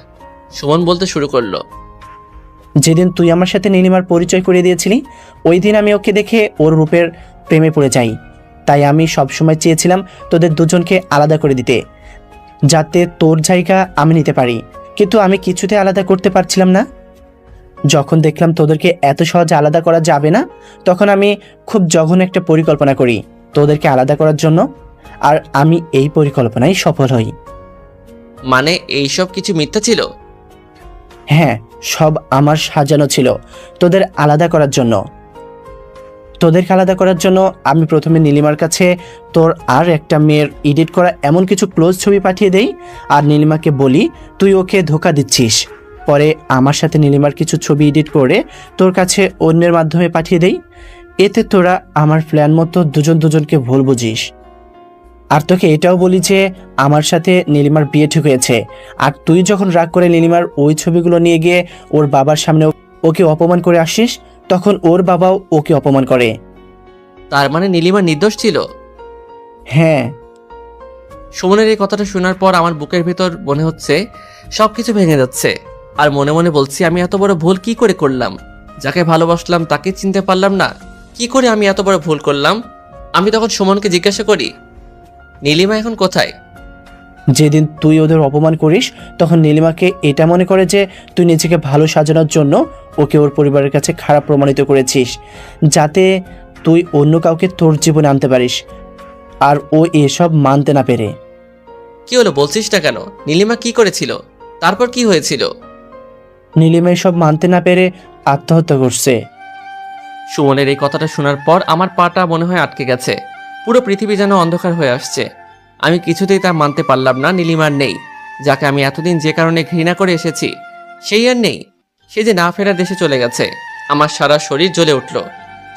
সুমন বলতে শুরু করলো, যেদিন তুই আমার সাথে নীলিমার পরিচয় করিয়ে দিয়েছিলি, ওই দিন আমি ওকে দেখে ওর রূপের প্রেমে পড়ে যাই। তাই আমি সবসময় চেয়েছিলাম তোদের দুজনকে আলাদা করে দিতে, যাতে তোর জায়গা আমি নিতে পারি। কিন্তু আমি কিছুতে আলাদা করতে পারছিলাম না। যখন দেখলাম তোদেরকে এত সহজে আলাদা করা যাবে না, তখন আমি খুব জঘন্য একটা পরিকল্পনা করি তোদেরকে আলাদা করার জন্য। আর আমি এই পরিকল্পনায় সফল হই। মানে এইসব কিছু মিথ্যা ছিল? হ্যাঁ, সব আমার সাজানো ছিল তোদের আলাদা করার জন্য। তোদেরকে আলাদা করার জন্য আমি প্রথমে নীলিমার কাছে তোর আর একটা মেয়ের এডিট করা এমন কিছু ক্লোজ ছবি পাঠিয়ে দেই, আর নীলিমাকে বলি তুই ওকে ধোঁকা দিচ্ছিস। পরে আমার সাথে নীলিমার কিছু ছবি এডিট করে তোর কাছে অন্যের মাধ্যমে পাঠিয়ে দেই। এতে তোরা আমার প্ল্যান মতো দুজনকে ভুল বুঝিস। আর তোকে এটাও বলি যে আমার সাথে নীলিমার বিয়ে ঠিক হয়েছে। আর তুই যখন রাগ করে নীলিমার ওই ছবিগুলো নিয়ে গিয়ে ওর বাবার সামনে ওকে অপমান করে আসিস, তখন ওর বাবাও ওকে অপমান করে। তার মানে নীলিমা নির্দোষ ছিল? হ্যাঁ। সুমনের এই কথাটা শোনার পর আমার বুকের ভিতর মনে হচ্ছে সবকিছু ভেঙে যাচ্ছে। আর মনে মনে বলছি, আমি এত বড় ভুল কি করে করলাম? যাকে ভালোবাসলাম তাকে চিনতে পারলাম না। কি করে আমি এত বড় ভুল করলাম? আমি তখন সুমনকে জিজ্ঞাসা করি, নীলিমা এখন কোথায়? যেদিন তুই ওদের অপমান করিস, তখন নীলিমাকে এটা মনে করে যে তুই নিজেকে ভালো সাজানোর জন্য ওকে ওর পরিবারের কাছে খারাপ প্রমাণিত করেছিস, যাতে তুই অন্য কাউকে তোর জীবনে আনতে পারিস। আর ও এসব মানতে না পেরে। কি হলো, বলছিস না কেন? নীলিমা কি করেছিল? তারপর কি হয়েছিল? নীলিমা এসব মানতে না পেরে আত্মহত্যা করছে। সুমনের এই কথাটা শোনার পর আমার পাটা মনে হয় আটকে গেছে। পুরো পৃথিবী যেন অন্ধকার হয়ে আসছে। আমি কিছুতেই তা মানতে পারলাম না। নীলিমার নেই, যাকে আমি এতদিন যে কারণে ঘৃণা করে এসেছি, সেই আর নেই। সে যে না ফেরা দেশে চলে গেছে। আমার সারা শরীর জ্বলে উঠল।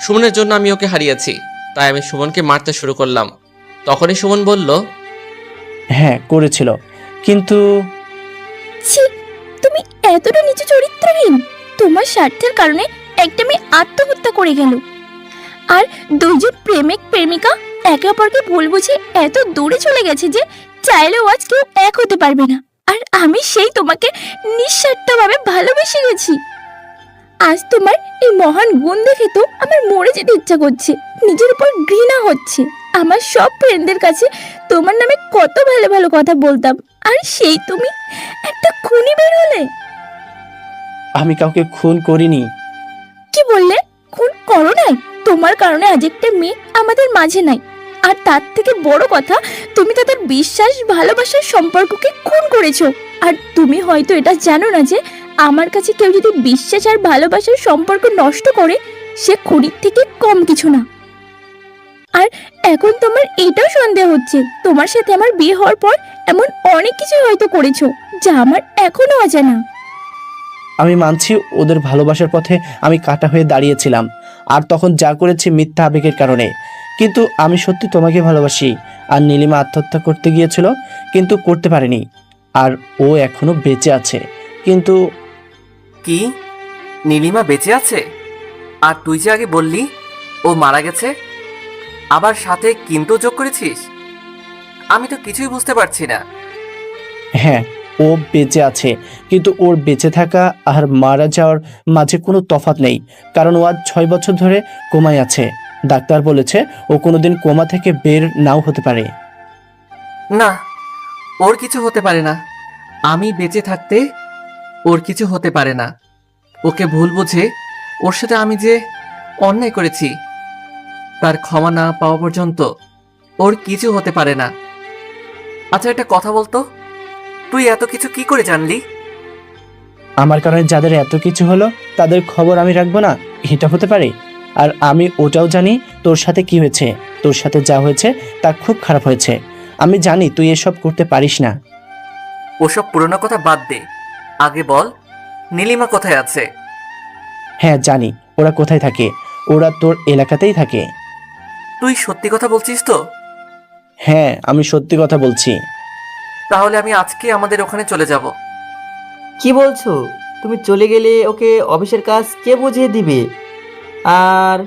সুমনের জন্য আমি ওকে হারিয়েছি, তাই আমি সুমনকে মারতে শুরু করলাম। তখনই সুমন বলল, হ্যাঁ করেছিল, কিন্তু ছি, তুমি এতটা নিচু চরিত্রহীন। তোমার স্বার্থের কারণে একটা মেয়ে আত্মহত্যা করে গেল, আর দুইজন প্রেমিক প্রেমিকা একে অপরকে ভুল বুঝে এত দূরে চলে গেছে যে চাইলেও আজ কেউ এক হতে পারবে না। আর আমি সেই তোমাকে নিঃস্বার্থভাবে ভালোবেসে গেছি। আজ তোমার এই মহান গুণ দেখে তো আমার মরে যেতে ইচ্ছা করছে। নিজের উপর ঘৃণা হচ্ছে। আমার সব ফ্রেন্ডদের কাছে তোমার নামে কত ভালো ভালো কথা বলতাম, আর সেই তুমি একটা খুনি বের হলে। আমি কাউকে খুন করিনি। কি বললে? খুন করো নাই? তোমার কারণে আজ একটা মেয়ে আমাদের মাঝে নাই। আর তার থেকে বড় কথা, তুমি তাদের বিশ্বাস ভালোবাসার সম্পর্ককে খুন করেছো। আর তুমি হয়তো এটা জানো না যে আমার কাছে কেউ যদি বিশ্বাস আর ভালোবাসার সম্পর্ক নষ্ট করে, সে খুনির থেকে কম কিছু না। আর এখন তোমার এটাও সন্দেহ হচ্ছে তোমার সাথে আমার বিয়ে হওয়ার পর এমন অনেক কিছু হয়তো করেছো যা আমার এখনো অজানা। আমি মানছি ওদের ভালোবাসার পথে আমি কাটা হয়ে দাঁড়িয়েছিলাম, আর তখন যা করেছি মিথ্যা আবেগের কারণে। কিন্তু আমি সত্যি তোমাকে ভালোবাসি। আর নীলিমা আত্মহত্যা করতে গিয়েছিল, কিন্তু করতে পারেনি, আর ও এখনো বেঁচে আছে। কিন্তু কি? নীলিমা বেঁচে আছে? আর তুই যে আগে বললি ও মারা গেছে, আবার সাথে কিন্তু যোগ করেছিস? আমি তো কিছুই বুঝতে পারছি না। হ্যাঁ, ও বেঁচে আছে, কিন্তু ওর বেঁচে থাকা আর মারা যাওয়ার মাঝে কোনো তফাৎ নেই, কারণ ও আজ 6 বছর ধরে কোমায় আছে। ডাক্তার বলেছে ও কোনোদিন কোমা থেকে বের নাও হতে পারে। না, ওর কিছু হতে পারে না। আমি বেঁচে থাকতে ওর কিছু হতে পারে না। ওকে ভুল বুঝে ওর সাথে আমি যে অন্যায় করেছি, তার ক্ষমা না পাওয়া পর্যন্ত ওর কিছু হতে পারে না। আচ্ছা, একটা কথা বলতো, তুই এত কিছু কি করে জানলি? আমার কারণে যাদের এত কিছু হলো তাদের খবর আমি রাখবো না, এটা হতে পারে? আর আমি ওটাও জানি তোর সাথে কি হয়েছে। তোর সাথে যা হয়েছে তা খুব খারাপ হয়েছে। আমি জানি তুই এসব করতে পারিস না। ওসব পুরনো কথা বাদ দে, আগে বল নীলিমা কোথায় আছে? হ্যাঁ জানি, ওরা কোথায় থাকে। ওরা তোর এলাকাতেই থাকে। তুই সত্যি কথা বলছিস তো? হ্যাঁ, আমি সত্যি কথা বলছি। তাহলে আমি আজকে আমাদের ওখানে চলে যাব। কি বলছো? তুমি চলে গেলে ওকে অফিসের কাজ কে বুঝিয়ে দিবে? আর